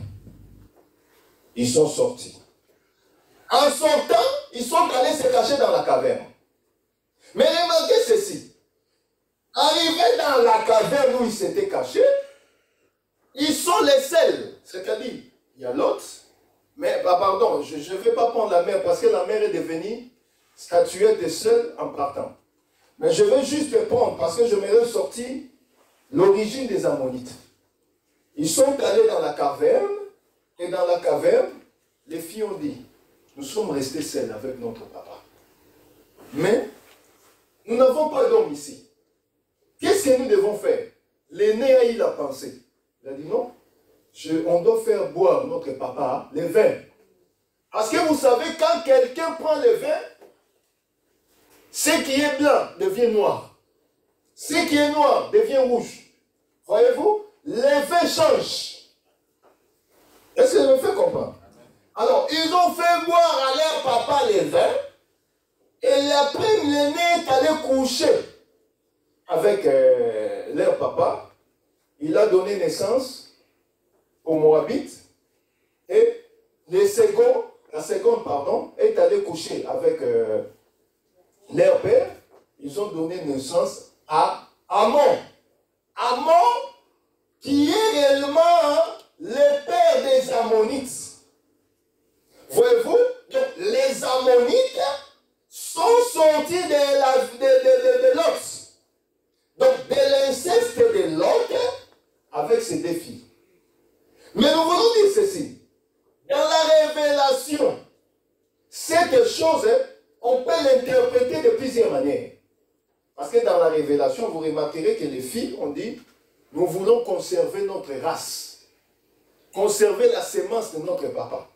Ils sont sortis. En sortant, ils sont allés se cacher dans la caverne. Mais remarquez ceci. Arrivés dans la caverne où ils s'étaient cachés, ils sont les seuls. C'est-à-dire, il y a l'autre, mais pardon, je ne vais pas prendre la mère parce que la mère est devenue statuette de seule en partant. Mais je vais juste prendre parce que je m'ai sorti l'origine des Ammonites. Ils sont allés dans la caverne et dans la caverne, les filles ont dit, nous sommes restés seuls avec notre papa. Mais nous n'avons pas d'homme ici. Qu'est-ce que nous devons faire? L'aîné a eu la pensée. Il a dit non, on doit faire boire notre papa le vin. Parce que vous savez, quand quelqu'un prend le vin, ce qui est blanc devient noir. Ce qui est noir devient rouge. Voyez-vous? Le vin change. Est-ce que je me fais comprendre? Alors, ils ont fait boire à leur papa le vin. Et après, l'aîné est allé coucher avec leur papa. Il a donné naissance aux Moabites. Et la seconde, est allée coucher avec leur père. Ils ont donné naissance à Ammon. Ammon, qui est réellement le père des Ammonites. Voyez-vous? Donc, les Ammonites sont sortis de Lot. Donc, de l'inceste de Lot avec ses deux filles. Mais nous voulons dire ceci. Dans la révélation, cette chose, on peut l'interpréter de plusieurs manières. Parce que dans la révélation, vous remarquerez que les filles ont dit, nous voulons conserver notre race, conserver la sémence de notre papa.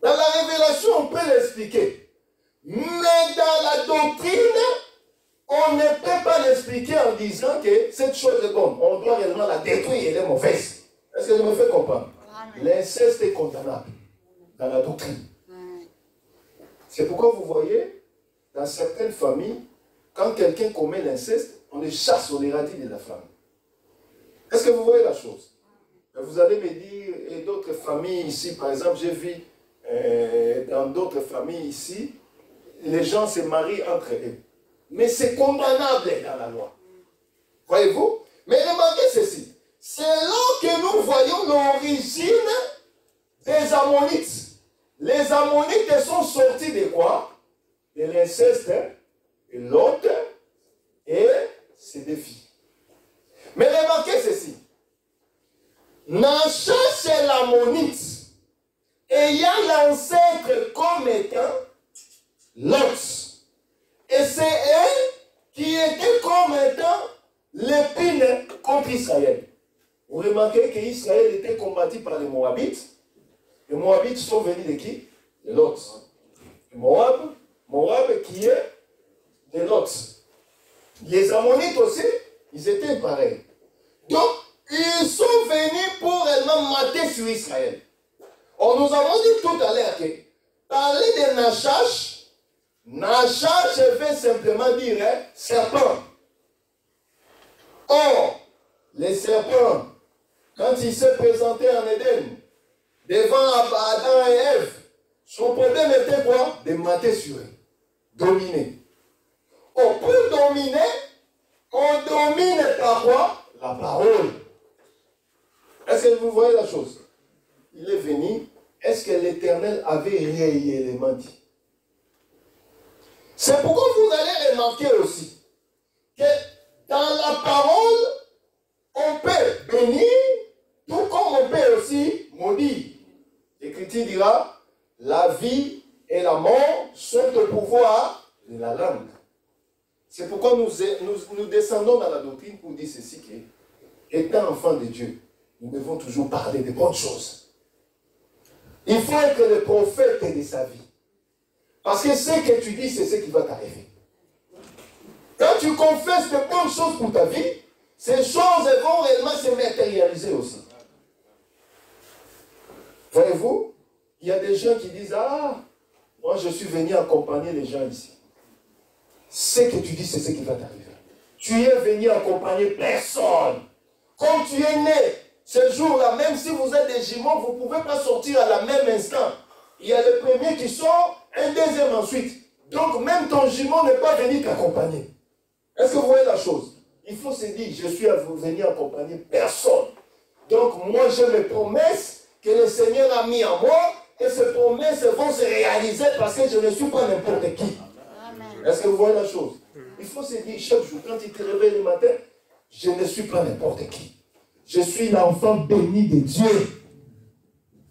Dans la révélation, on peut l'expliquer. Mais dans la doctrine, on ne peut pas l'expliquer en disant que cette chose est bonne. On doit réellement la détruire, elle est mauvaise. Est-ce que je me fais comprendre? L'inceste est condamnable dans la doctrine. C'est pourquoi vous voyez, dans certaines familles, quand quelqu'un commet l'inceste, on le chasse, on l'éradie de la famille. Est-ce que vous voyez la chose? Vous allez me dire, et d'autres familles ici, par exemple, j'ai vu dans d'autres familles ici, les gens se marient entre eux. Mais c'est condamnable dans la loi. Voyez-vous? Mais remarquez ceci. C'est là que nous voyons l'origine des Ammonites. Les Ammonites sont sortis de quoi? De l'inceste, de Lot et ses deux filles. Mais remarquez ceci. Nachash et l'Ammonite, ayant l'ancêtre comme étant Lot. Et c'est elle qui était comme étant l'épine contre Israël. Vous remarquez qu'Israël était combattu par les Moabites. Les Moabites sont venus de qui? De Lot. Moab qui est de Lot. Les Ammonites aussi, ils étaient pareils. Donc, ils sont venus pour réellement mater sur Israël. Or, nous avons dit tout à l'heure que parler de Nachash, Nachash veut simplement dire serpent. Or, les serpents, quand il s'est présenté en Éden, devant Adam et Ève, son problème était quoi? De mater sur eux, dominer. Or, pour dominer, on domine par quoi? La parole. Est-ce que vous voyez la chose? Il est venu, est-ce que l'Éternel avait réellement dit? C'est pourquoi vous allez remarquer aussi que dans la parole, on peut bénir, tout comme on peut aussi maudire. L'Écriture dira, la vie et la mort sont au pouvoir de la langue. C'est pourquoi nous descendons dans la doctrine pour dire ceci, que, étant enfant de Dieu, nous devons toujours parler de bonnes choses. Il faut être le prophète de sa vie. Parce que ce que tu dis, c'est ce qui va t'arriver. Quand tu confesses de bonnes choses pour ta vie, ces choses vont réellement se matérialiser aussi. Voyez-vous, il y a des gens qui disent, ah, moi je suis venu accompagner les gens ici. Ce que tu dis, c'est ce qui va t'arriver. Tu es venu accompagner personne. Comme tu es né, ce jour-là, même si vous êtes des jumeaux, vous ne pouvez pas sortir à la même instant. Il y a le premier qui sort, un deuxième ensuite. Donc même ton jumeau n'est pas venu t'accompagner. Est-ce que vous voyez la chose? Il faut se dire, je suis venu accompagner personne. Donc moi j'ai mes promesses que le Seigneur a mis en moi, et ces promesses vont se réaliser parce que je ne suis pas n'importe qui. Est-ce que vous voyez la chose? Il faut se dire chaque jour, quand il te réveille le matin, je ne suis pas n'importe qui. Je suis l'enfant béni de Dieu.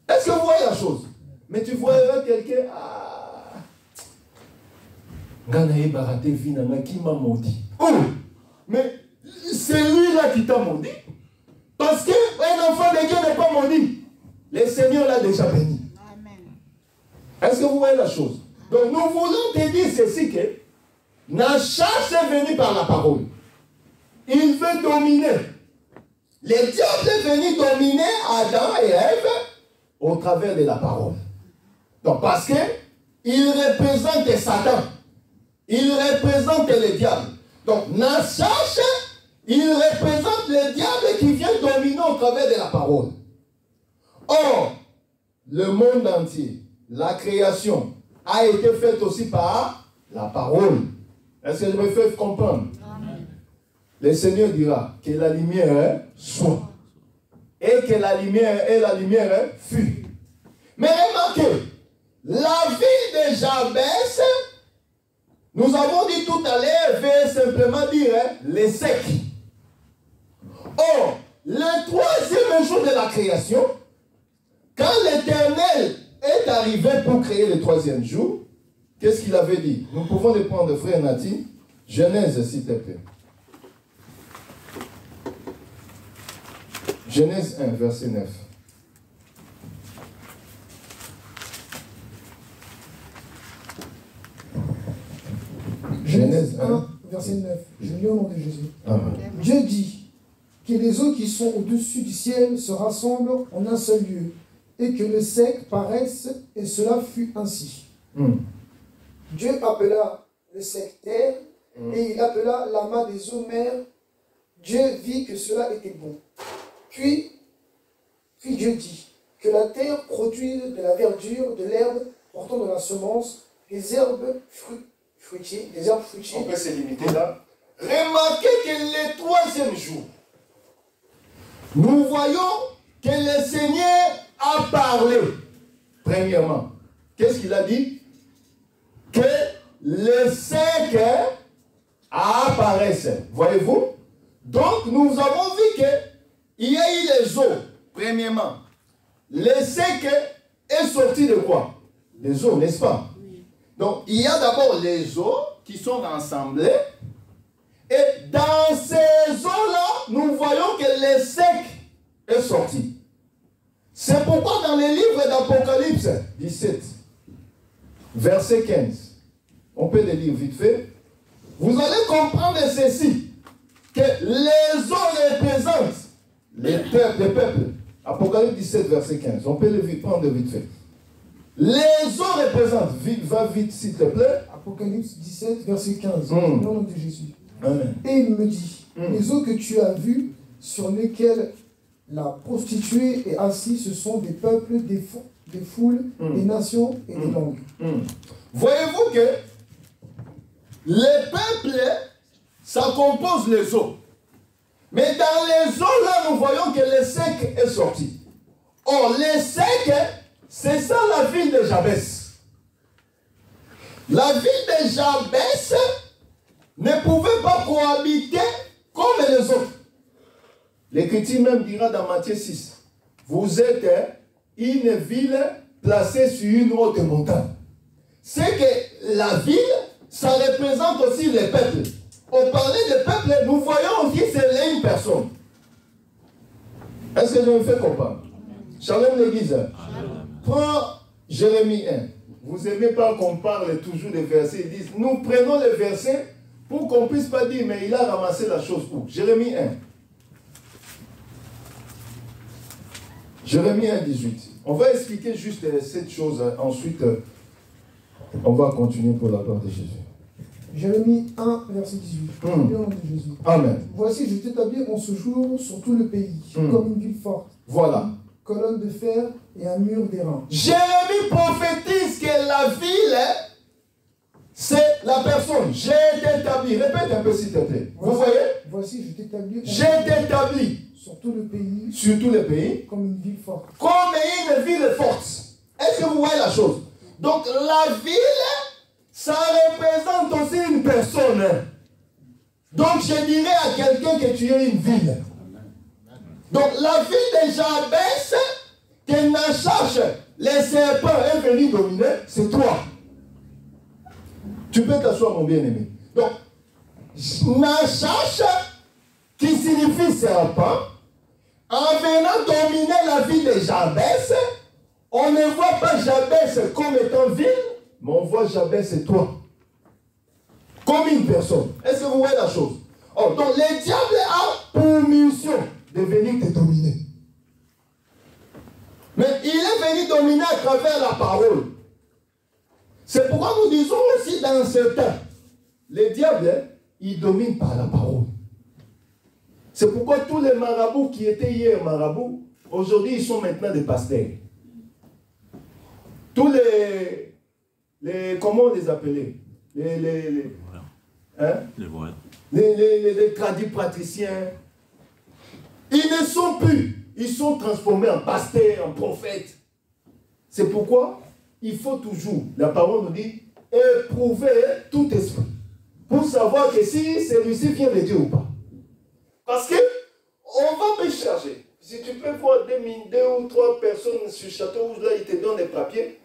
Est-ce que vous voyez la chose? Mais tu vois quelqu'un, qui m'a maudit. Oh, mais c'est lui-là qui t'a maudit. Parce qu'un enfant de Dieu n'est pas maudit. Le Seigneur l'a déjà béni. Est-ce que vous voyez la chose? Donc nous voulons te dire ceci que Nachash est venu par la parole. Il veut dominer. Le diable est venu dominer Adam et Ève au travers de la parole. Donc parce que il représente Satan. Il représente le diable. Donc Nachash, il représente le diable qui vient dominer au travers de la parole. Or, le monde entier, la création, a été faite aussi par la parole. Est-ce que je me fais comprendre? Amen. Le Seigneur dira que la lumière soit. Et que la lumière fut. Mais remarquez, la ville de Jabès, nous avons dit tout à l'heure, veut simplement dire les secs. Or, le troisième jour de la création, quand l'Éternel est arrivé pour créer le troisième jour, qu'est-ce qu'il avait dit? Nous pouvons le prendre, frère Nati. Genèse, s'il te plaît. Genèse 1, verset 9. Genèse 1, verset 9. Je lis au nom de Jésus. Amen. Dieu dit que les eaux qui sont au-dessus du ciel se rassemblent en un seul lieu, et que le sec paraisse, et cela fut ainsi. Dieu appela le sec terre, et il appela l'amas des eaux mer. Dieu vit que cela était bon. Puis Dieu dit que la terre produise de la verdure, de l'herbe portant de la semence, des herbes fruitiers. On peut se limiter là. Remarquez que le troisième jour, nous voyons que le Seigneur a parlé. Premièrement, qu'est-ce qu'il a dit? Que le sec apparaisse. Voyez-vous? Donc, nous avons vu qu'il y a eu les eaux. Premièrement, le sec est sorti de quoi? Les eaux, n'est-ce pas? Oui. Donc, il y a d'abord les eaux qui sont rassemblées. Et dans ces eaux-là, nous voyons que le sec est sorti. C'est pourquoi dans les livres d'Apocalypse 17, verset 15, on peut le lire vite fait, vous allez comprendre ceci, que les eaux représentent les peuples. Apocalypse 17, verset 15, on peut le prendre vite fait. Les eaux représentent, va vite s'il te plaît. Apocalypse 17, verset 15, au nom de Jésus. Amen. Et il me dit, les eaux que tu as vues, sur lesquelles la prostituée est assise, ce sont des peuples, des foules, des nations et des langues. Voyez-vous que les peuples, ça compose les eaux. Mais dans les eaux là, nous voyons que le sec est sorti. Or, le sec, c'est ça la ville de Jabès. La ville de Jabès ne pouvait pas cohabiter comme les autres. L'Écriture même dira dans Matthieu 6, vous êtes une ville placée sur une haute montagne. C'est que la ville, ça représente aussi les peuples. Au parler des peuples, nous voyons aussi que c'est une personne. Est-ce que je me fais comprendre? Shalom l'église. Prends Jérémie 1. Vous n'aimez pas qu'on parle toujours des versets. Ils disent, nous prenons les versets pour qu'on ne puisse pas dire, mais il a ramassé la chose où? Jérémie 1. Jérémie 1, 18. On va expliquer juste cette chose. Ensuite, on va continuer pour la gloire de Jésus. Jérémie 1, verset 18. Au nom de Jésus. Amen. Voici, je t'établis en ce jour sur tout le pays, comme une ville forte. Voilà. Colonne de fer et un mur d'airain. Jérémie prophétise que la ville, c'est la personne. J'ai t'établi. Répète un peu s'il te plaît. Vous voyez? Voici, je t'établis. J'ai t'établi. Sur tout le pays. Sur tout le pays. Comme une ville forte. Comme une ville forte. Est-ce que vous voyez la chose? Donc la ville, ça représente aussi une personne. Donc je dirais à quelqu'un que tu es une ville. Donc la ville de Jabès, que Nachash, les serpents est venu dominer, c'est toi. Tu peux t'asseoir mon bien-aimé. Donc, Nachash, qui signifie serpent, en venant dominer la ville de Jabès, on ne voit pas Jabès comme étant ville, mais on voit Jabès et toi. Comme une personne. Est-ce que vous voyez la chose? Oh, donc le diable a pour mission de venir te dominer. Mais il est venu dominer à travers la parole. C'est pourquoi nous disons aussi dans ce temps, le diable, il domine par la parole. C'est pourquoi tous les marabouts qui étaient hier marabouts, aujourd'hui ils sont maintenant des pasteurs. Tous les comment on les appelait? Les tradipraticiens, ils ne sont plus, ils sont transformés en pasteurs, en prophètes. C'est pourquoi il faut toujours, la parole nous dit, éprouver tout esprit. Pour savoir que si celui-ci vient de Dieu ou pas. Parce que on va me charger. Si tu peux voir deux ou trois personnes sur le château rouge, là, ils te donnent des papiers.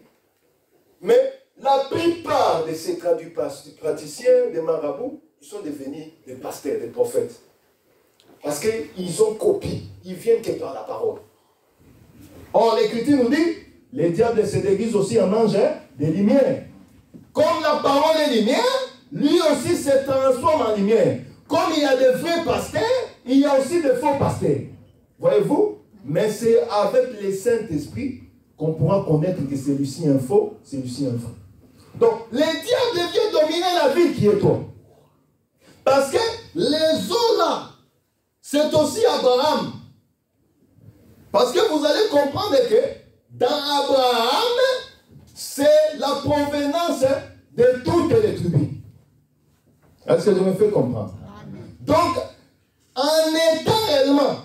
Mais la plupart de ces praticiens, des marabouts, ils sont devenus des pasteurs, des prophètes. Parce qu'ils ont copié. Ils viennent que par la parole. Or, l'Écriture nous dit, les diables se déguisent aussi en anges des lumières. Comme la parole est lumière, lui aussi se transforme en lumière. Comme il y a de vrais pasteurs, il y a aussi de faux pasteurs. Voyez-vous? Mais c'est avec le Saint-Esprit qu'on pourra connaître que celui-ci est un faux, celui-ci est un faux. Donc, les diables viennent dominer la vie qui est toi. Parce que les eaux là, c'est aussi Abraham. Parce que vous allez comprendre que dans Abraham, c'est la provenance de toutes les tribus. Est-ce que je me fais comprendre? Donc, en étant réellement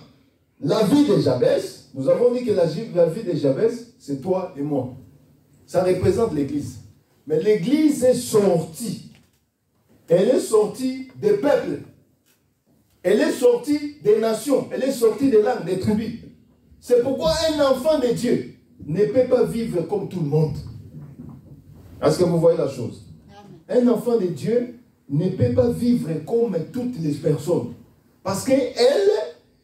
la vie de Jabès, nous avons dit que la vie de Jabès, c'est toi et moi. Ça représente l'Église. Mais l'Église est sortie. Elle est sortie des peuples. Elle est sortie des nations. Elle est sortie des langues, des tribus. C'est pourquoi un enfant de Dieu ne peut pas vivre comme tout le monde. Est-ce que vous voyez la chose? Un enfant de Dieu ne peut pas vivre comme toutes les personnes. Parce qu'elle,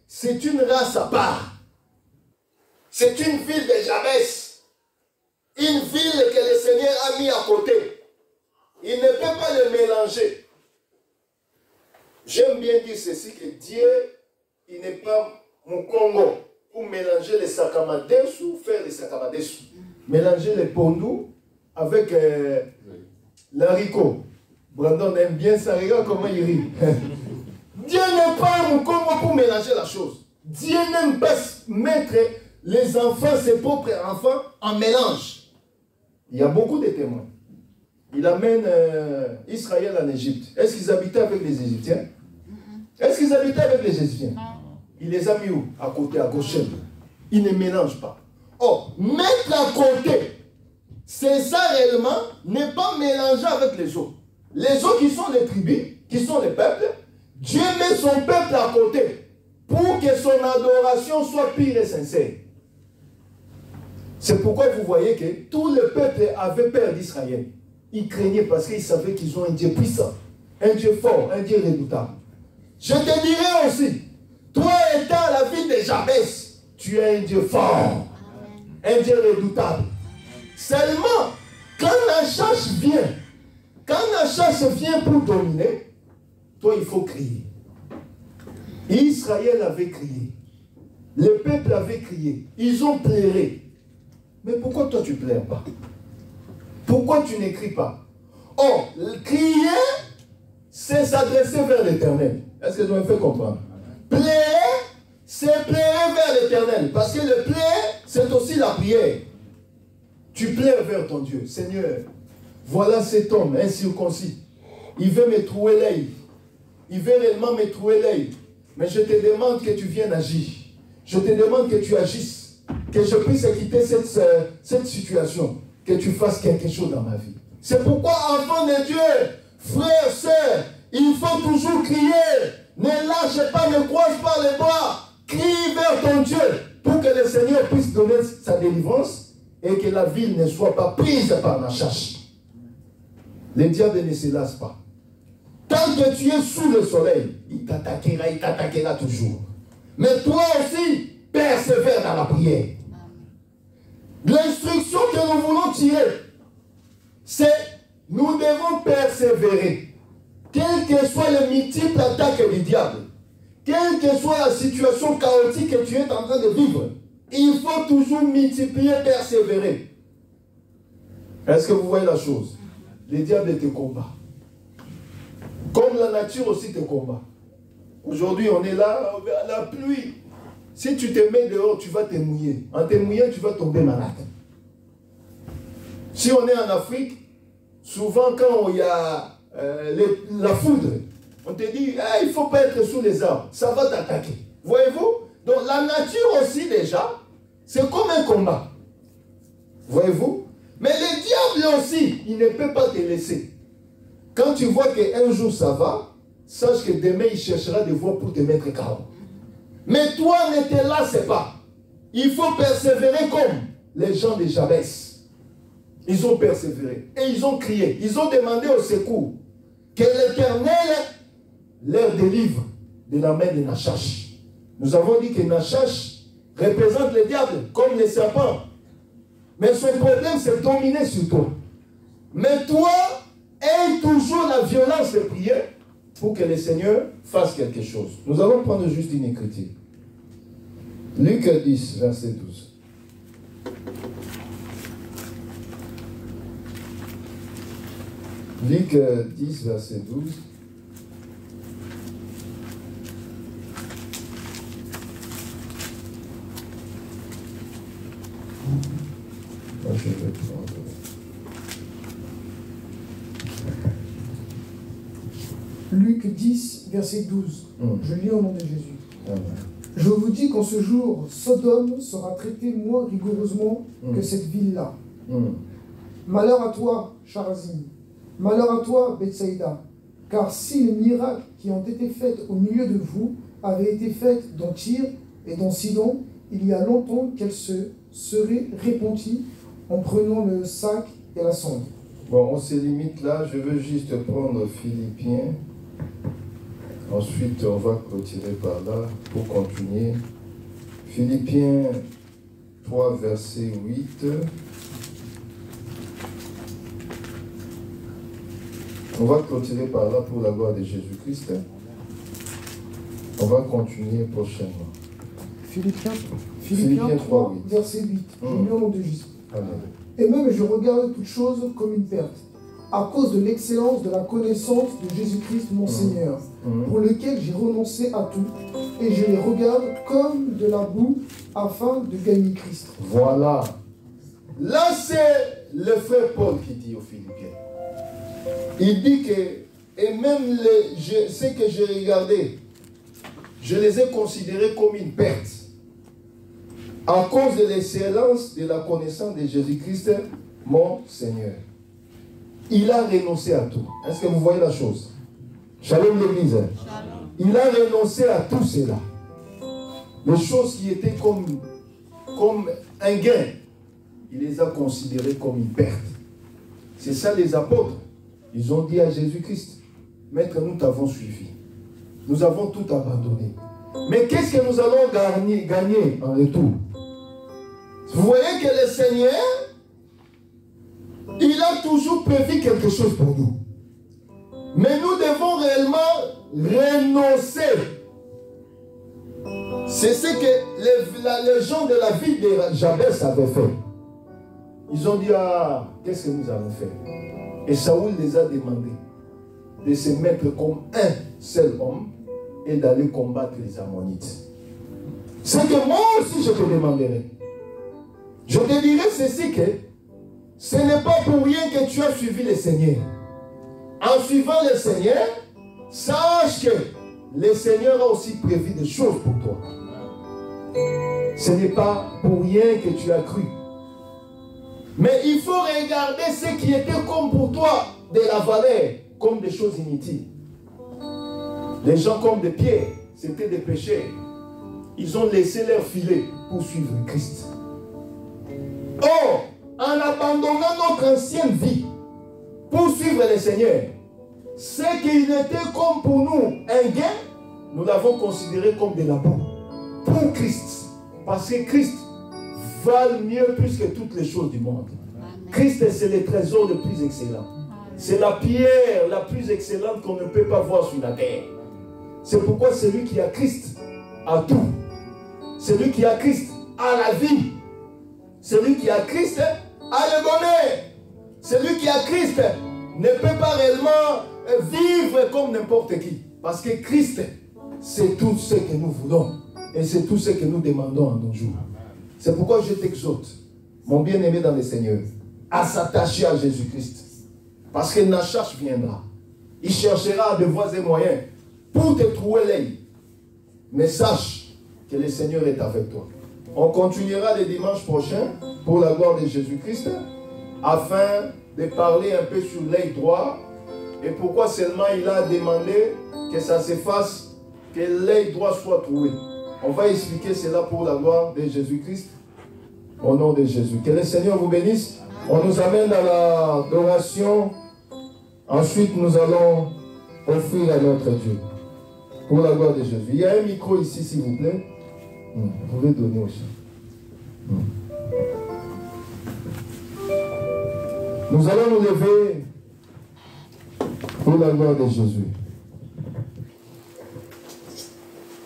c'est une race à part. C'est une ville de Jabès. Une ville que le Seigneur a mis à côté. Il ne peut pas le mélanger. J'aime bien dire ceci, que Dieu, il n'est pas mon Congo pour mélanger les sakamadesu ou faire les sakamadesu. Mélanger les pondous avec l'haricot. Brandon aime bien ça, regarde comment il rit. Dieu n'est pas mon Congo pour mélanger la chose. Dieu n'aime pas mettre les enfants, ses propres enfants, en mélange. Il y a beaucoup de témoins. Il amène Israël en Égypte. Est-ce qu'ils habitaient avec les Égyptiens? Est-ce qu'ils habitaient avec les Égyptiens? Il les a mis où? À côté, à gauche. Ils ne mélangent pas. Or, mettre à côté, c'est ça réellement, ne pas mélanger avec les autres. Les autres qui sont les tribus, qui sont les peuples, Dieu met son peuple à côté pour que son adoration soit pure et sincère. C'est pourquoi vous voyez que tout le peuple avait peur d'Israël. Ils craignaient parce qu'ils savaient qu'ils ont un Dieu puissant, un Dieu fort, un Dieu redoutable. Je te dirai aussi, toi étant la ville de Jabès, tu es un Dieu fort, un Dieu redoutable. Seulement, quand Nachash vient pour dominer, toi il faut crier. Israël avait crié. Le peuple avait crié. Ils ont pleuré. Mais pourquoi toi tu ne pleures pas? Pourquoi tu n'écris pas? Or, crier, c'est s'adresser vers l'Éternel. Est-ce que tu me fais comprendre? Pleurer, c'est pleurer vers l'Éternel. Parce que le pleurer, c'est aussi la prière. Tu pleures vers ton Dieu. Seigneur, voilà cet homme incirconcis. Il veut me trouver l'œil. Il veut réellement me trouver l'œil. Mais je te demande que tu viennes agir. Je te demande que tu agisses. Que je puisse quitter cette situation. Que tu fasses quelque chose dans ma vie. C'est pourquoi, enfants de Dieu, frères, sœurs, il faut toujours crier. Ne lâche pas, ne croise pas les bras. Crie vers ton Dieu pour que le Seigneur puisse donner sa délivrance et que la ville ne soit pas prise par la chasse. Les diables ne se lassent pas. Tant que tu es sous le soleil, il t'attaquera toujours. Mais toi aussi, persévère dans la prière. L'instruction que nous voulons tirer, c'est nous devons persévérer. Quelles que soient les multiples attaques du diable, quelle que soit la situation chaotique que tu es en train de vivre, il faut toujours multiplier, persévérer. Est-ce que vous voyez la chose? Les diables te combattent. Comme la nature aussi te combat. Aujourd'hui, on est là, la pluie. Si tu te mets dehors, tu vas te mouiller. En te mouillant, tu vas tomber malade. Si on est en Afrique, souvent quand il y a la foudre, on te dit, ah, il ne faut pas être sous les arbres, ça va t'attaquer. Voyez-vous? Donc la nature aussi déjà, c'est comme un combat. Voyez-vous? Mais le diable aussi, il ne peut pas te laisser. Quand tu vois qu'un jour ça va, sache que demain il cherchera des voies pour te mettre KO. Mais toi, ne te lasse pas. Il faut persévérer comme les gens de Jabès. Ils ont persévéré et ils ont crié. Ils ont demandé au secours que l'Éternel leur délivre de la main de Nachash. Nous avons dit que Nachash représente le diable comme les serpents. Mais son problème, c'est de dominer sur toi. Mais toi, aie toujours la violence de prier pour que le Seigneur fasse quelque chose. Nous allons prendre juste une écriture. Luc 10, verset 12. Luc 10, verset 12. Moi, je vais prendre. Luc 10, verset 12. Je lis au nom de Jésus. Amen. Je vous dis qu'en ce jour, Sodome sera traitée moins rigoureusement que cette ville-là. Malheur à toi, Charazim. Malheur à toi, Bethsaïda. Car si les miracles qui ont été faits au milieu de vous avaient été faits dans Tyr et dans Sidon, il y a longtemps qu'elles se seraient répandues en prenant le sac et la sonde. Bon, on se limite là. Je veux juste prendre Philippiens. Ensuite, on va clôturer par là pour continuer. Philippiens 3, verset 8. On va clôturer par là pour la gloire de Jésus-Christ. On va continuer prochainement. Philippiens 3, 8. Verset 8. Je lis au nom de Jésus. Amen. Et même je regarde toutes choses comme une perte, à cause de l'excellence de la connaissance de Jésus-Christ mon Seigneur, pour lequel j'ai renoncé à tout, et je les regarde comme de la boue, afin de gagner Christ. Voilà. Là, c'est le frère Paul qui dit aux Philippiens. Il dit que, et même ceux que j'ai regardés, je les ai considérés comme une perte. À cause de l'excellence de la connaissance de Jésus-Christ, mon Seigneur. Il a renoncé à tout. Est-ce que vous voyez la chose? Shalom l'église. Il a renoncé à tout cela. Les choses qui étaient comme un gain, il les a considérées comme une perte. C'est ça les apôtres. Ils ont dit à Jésus-Christ, Maître, nous t'avons suivi. Nous avons tout abandonné. Mais qu'est-ce que nous allons gagner en retour? Vous voyez que le Seigneur, il a toujours prévu quelque chose pour nous. Mais nous devons réellement renoncer. C'est ce que les gens de la ville de Jabès avaient fait. Ils ont dit, ah, qu'est-ce que nous avons fait? Et Saoul les a demandé de se mettre comme un seul homme et d'aller combattre les Ammonites. C'est que moi aussi je te demanderai. Je te dirai ceci que ce n'est pas pour rien que tu as suivi le Seigneur. En suivant le Seigneur, sache que le Seigneur a aussi prévu des choses pour toi. Ce n'est pas pour rien que tu as cru. Mais il faut regarder ce qui était comme pour toi de la valeur, comme des choses inutiles. Les gens comme des pierres, c'était des pécheurs. Ils ont laissé leur filet pour suivre Christ. Or, en abandonnant notre ancienne vie pour suivre le Seigneur, ce qui était comme pour nous un gain, nous l'avons considéré comme de la boue pour Christ. Parce que Christ valent mieux plus que toutes les choses du monde. Christ, c'est le trésor le plus excellent. C'est la pierre la plus excellente qu'on ne peut pas voir sur la terre. C'est pourquoi celui qui a Christ a tout. Celui qui a Christ a la vie. Celui qui a Christ a le bonheur. Celui qui a Christ ne peut pas réellement vivre comme n'importe qui. Parce que Christ, c'est tout ce que nous voulons. Et c'est tout ce que nous demandons en nos jours. C'est pourquoi je t'exhorte, mon bien-aimé dans le Seigneur, à s'attacher à Jésus-Christ. Parce que Nachash viendra. Il cherchera de voies et moyens pour te trouver l'œil. Mais sache que le Seigneur est avec toi. On continuera les dimanches prochains pour la gloire de Jésus-Christ afin de parler un peu sur l'œil droit et pourquoi seulement il a demandé que ça se fasse, que l'œil droit soit trouvé. On va expliquer cela pour la gloire de Jésus-Christ au nom de Jésus. Que le Seigneur vous bénisse. On nous amène à l'adoration. Ensuite, nous allons offrir à notre Dieu pour la gloire de Jésus. Il y a un micro ici, s'il vous plaît. Vous pouvez donner aussi. Nous allons nous lever pour la gloire de Jésus.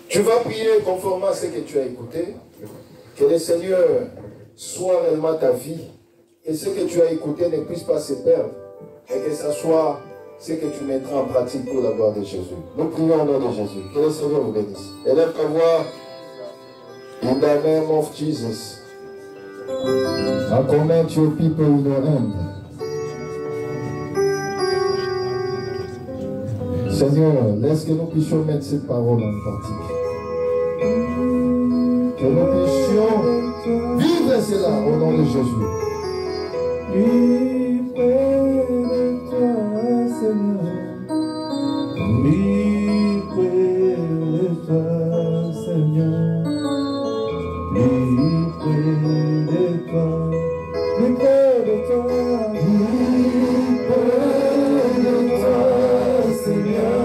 Tu vas prier conformément à ce que tu as écouté. Que le Seigneur soit réellement ta vie. Et ce que tu as écouté ne puisse pas se perdre. Et que ce soit ce que tu mettras en pratique pour la gloire de Jésus. Nous prions au nom de Jésus. Que le Seigneur vous bénisse. Élève ta voix. In the name of Jesus. I command your people in your hand. Seigneur, laisse que nous puissions mettre ces paroles en pratique. Que nous puissions vivre cela au nom de Jésus. Libre de toi, Seigneur. Libre de toi, Seigneur. Libre de toi. Libre de toi. Libre de toi, Seigneur.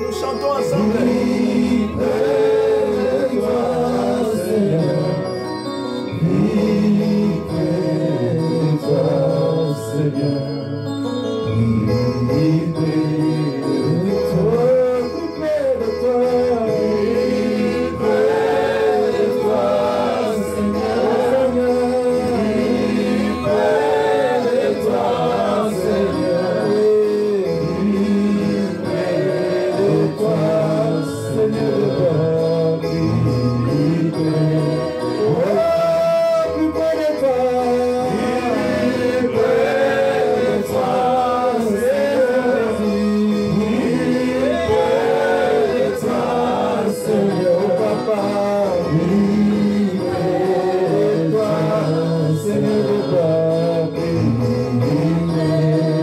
Nous chantons ensemble. Libre de toi, Seigneur. Libre de toi, Seigneur. Libre de toi. Libre de toi. Libre de toi, Seigneur. Libre de toi, Seigneur. Libre de toi, Seigneur. Libre. Oh, libre de toi. Libre de toi, Seigneur. Libre de toi, Seigneur, Papa. Libre de toi, Seigneur, Papa. Libre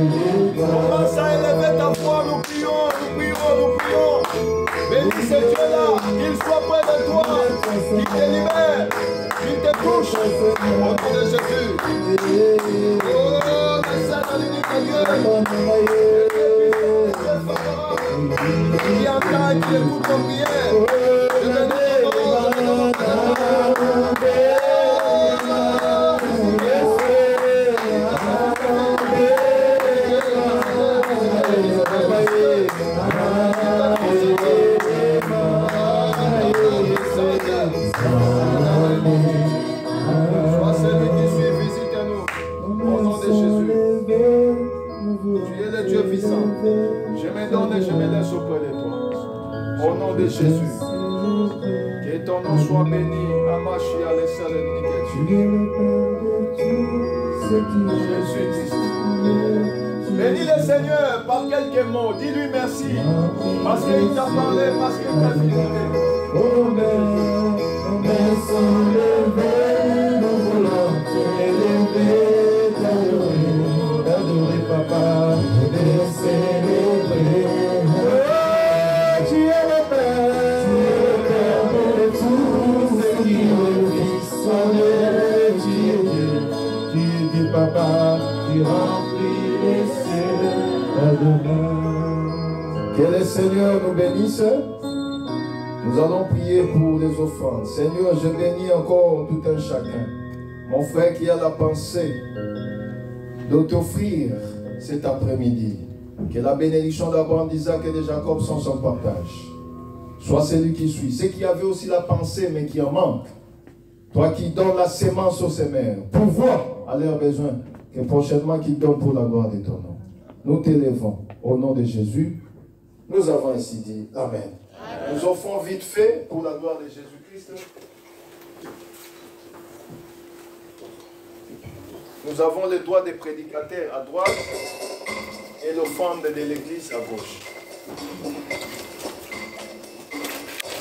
de toi. Commence à élever ta voix. Nous prions, nous prions, nous prions. Bénis ce Dieu-là. Qu'il soit près de toi. Qu'il te libère. Qu'il te touche. Au nom de Jésus. Oh, mais ça dans l'unique Dieu. Qui entend et qui écoute nos prières. Je bénis ton nom, Sois celui qui suit, visite-nous. Au nom de Jésus. Tu es le Dieu puissant. Je me donne et je me laisse auprès de toi. Au nom de Jésus. Que ton nom soit béni. Amashi, Alessa, Jésus-Christ. Bénis le Seigneur par quelques mots. Dis-lui merci. Parce qu'il t'a parlé, parce qu'il t'a visité. Oh, nos mains sont levées, nous voulons t'élever, t'adorer, Papa, te célébrer. Oh, tu es le Père de tous ceux qui le Fils, son Dieu, tu es Dieu, Papa, tu remplis les cieux demain. Que le Seigneur nous bénisse. Nous allons prier pour les offrandes. Seigneur, je bénis encore tout un chacun. Mon frère qui a la pensée de t'offrir cet après-midi. Que la bénédiction d'Abraham, d'Isaac et de Jacob sont son partage. Sois celui qui suit. Ceux qui avaient aussi la pensée mais qui en manquent. Toi qui donnes la sémence aux semeurs. Pouvoir à leurs besoins. Que prochainement qu'ils donnent pour la gloire de ton nom. Nous t'élèvons au nom de Jésus. Nous avons ainsi dit Amen. Nous offrons vite fait pour la gloire de Jésus-Christ. Nous avons le doigt des prédicateurs à droite et l'offrande de l'église à gauche.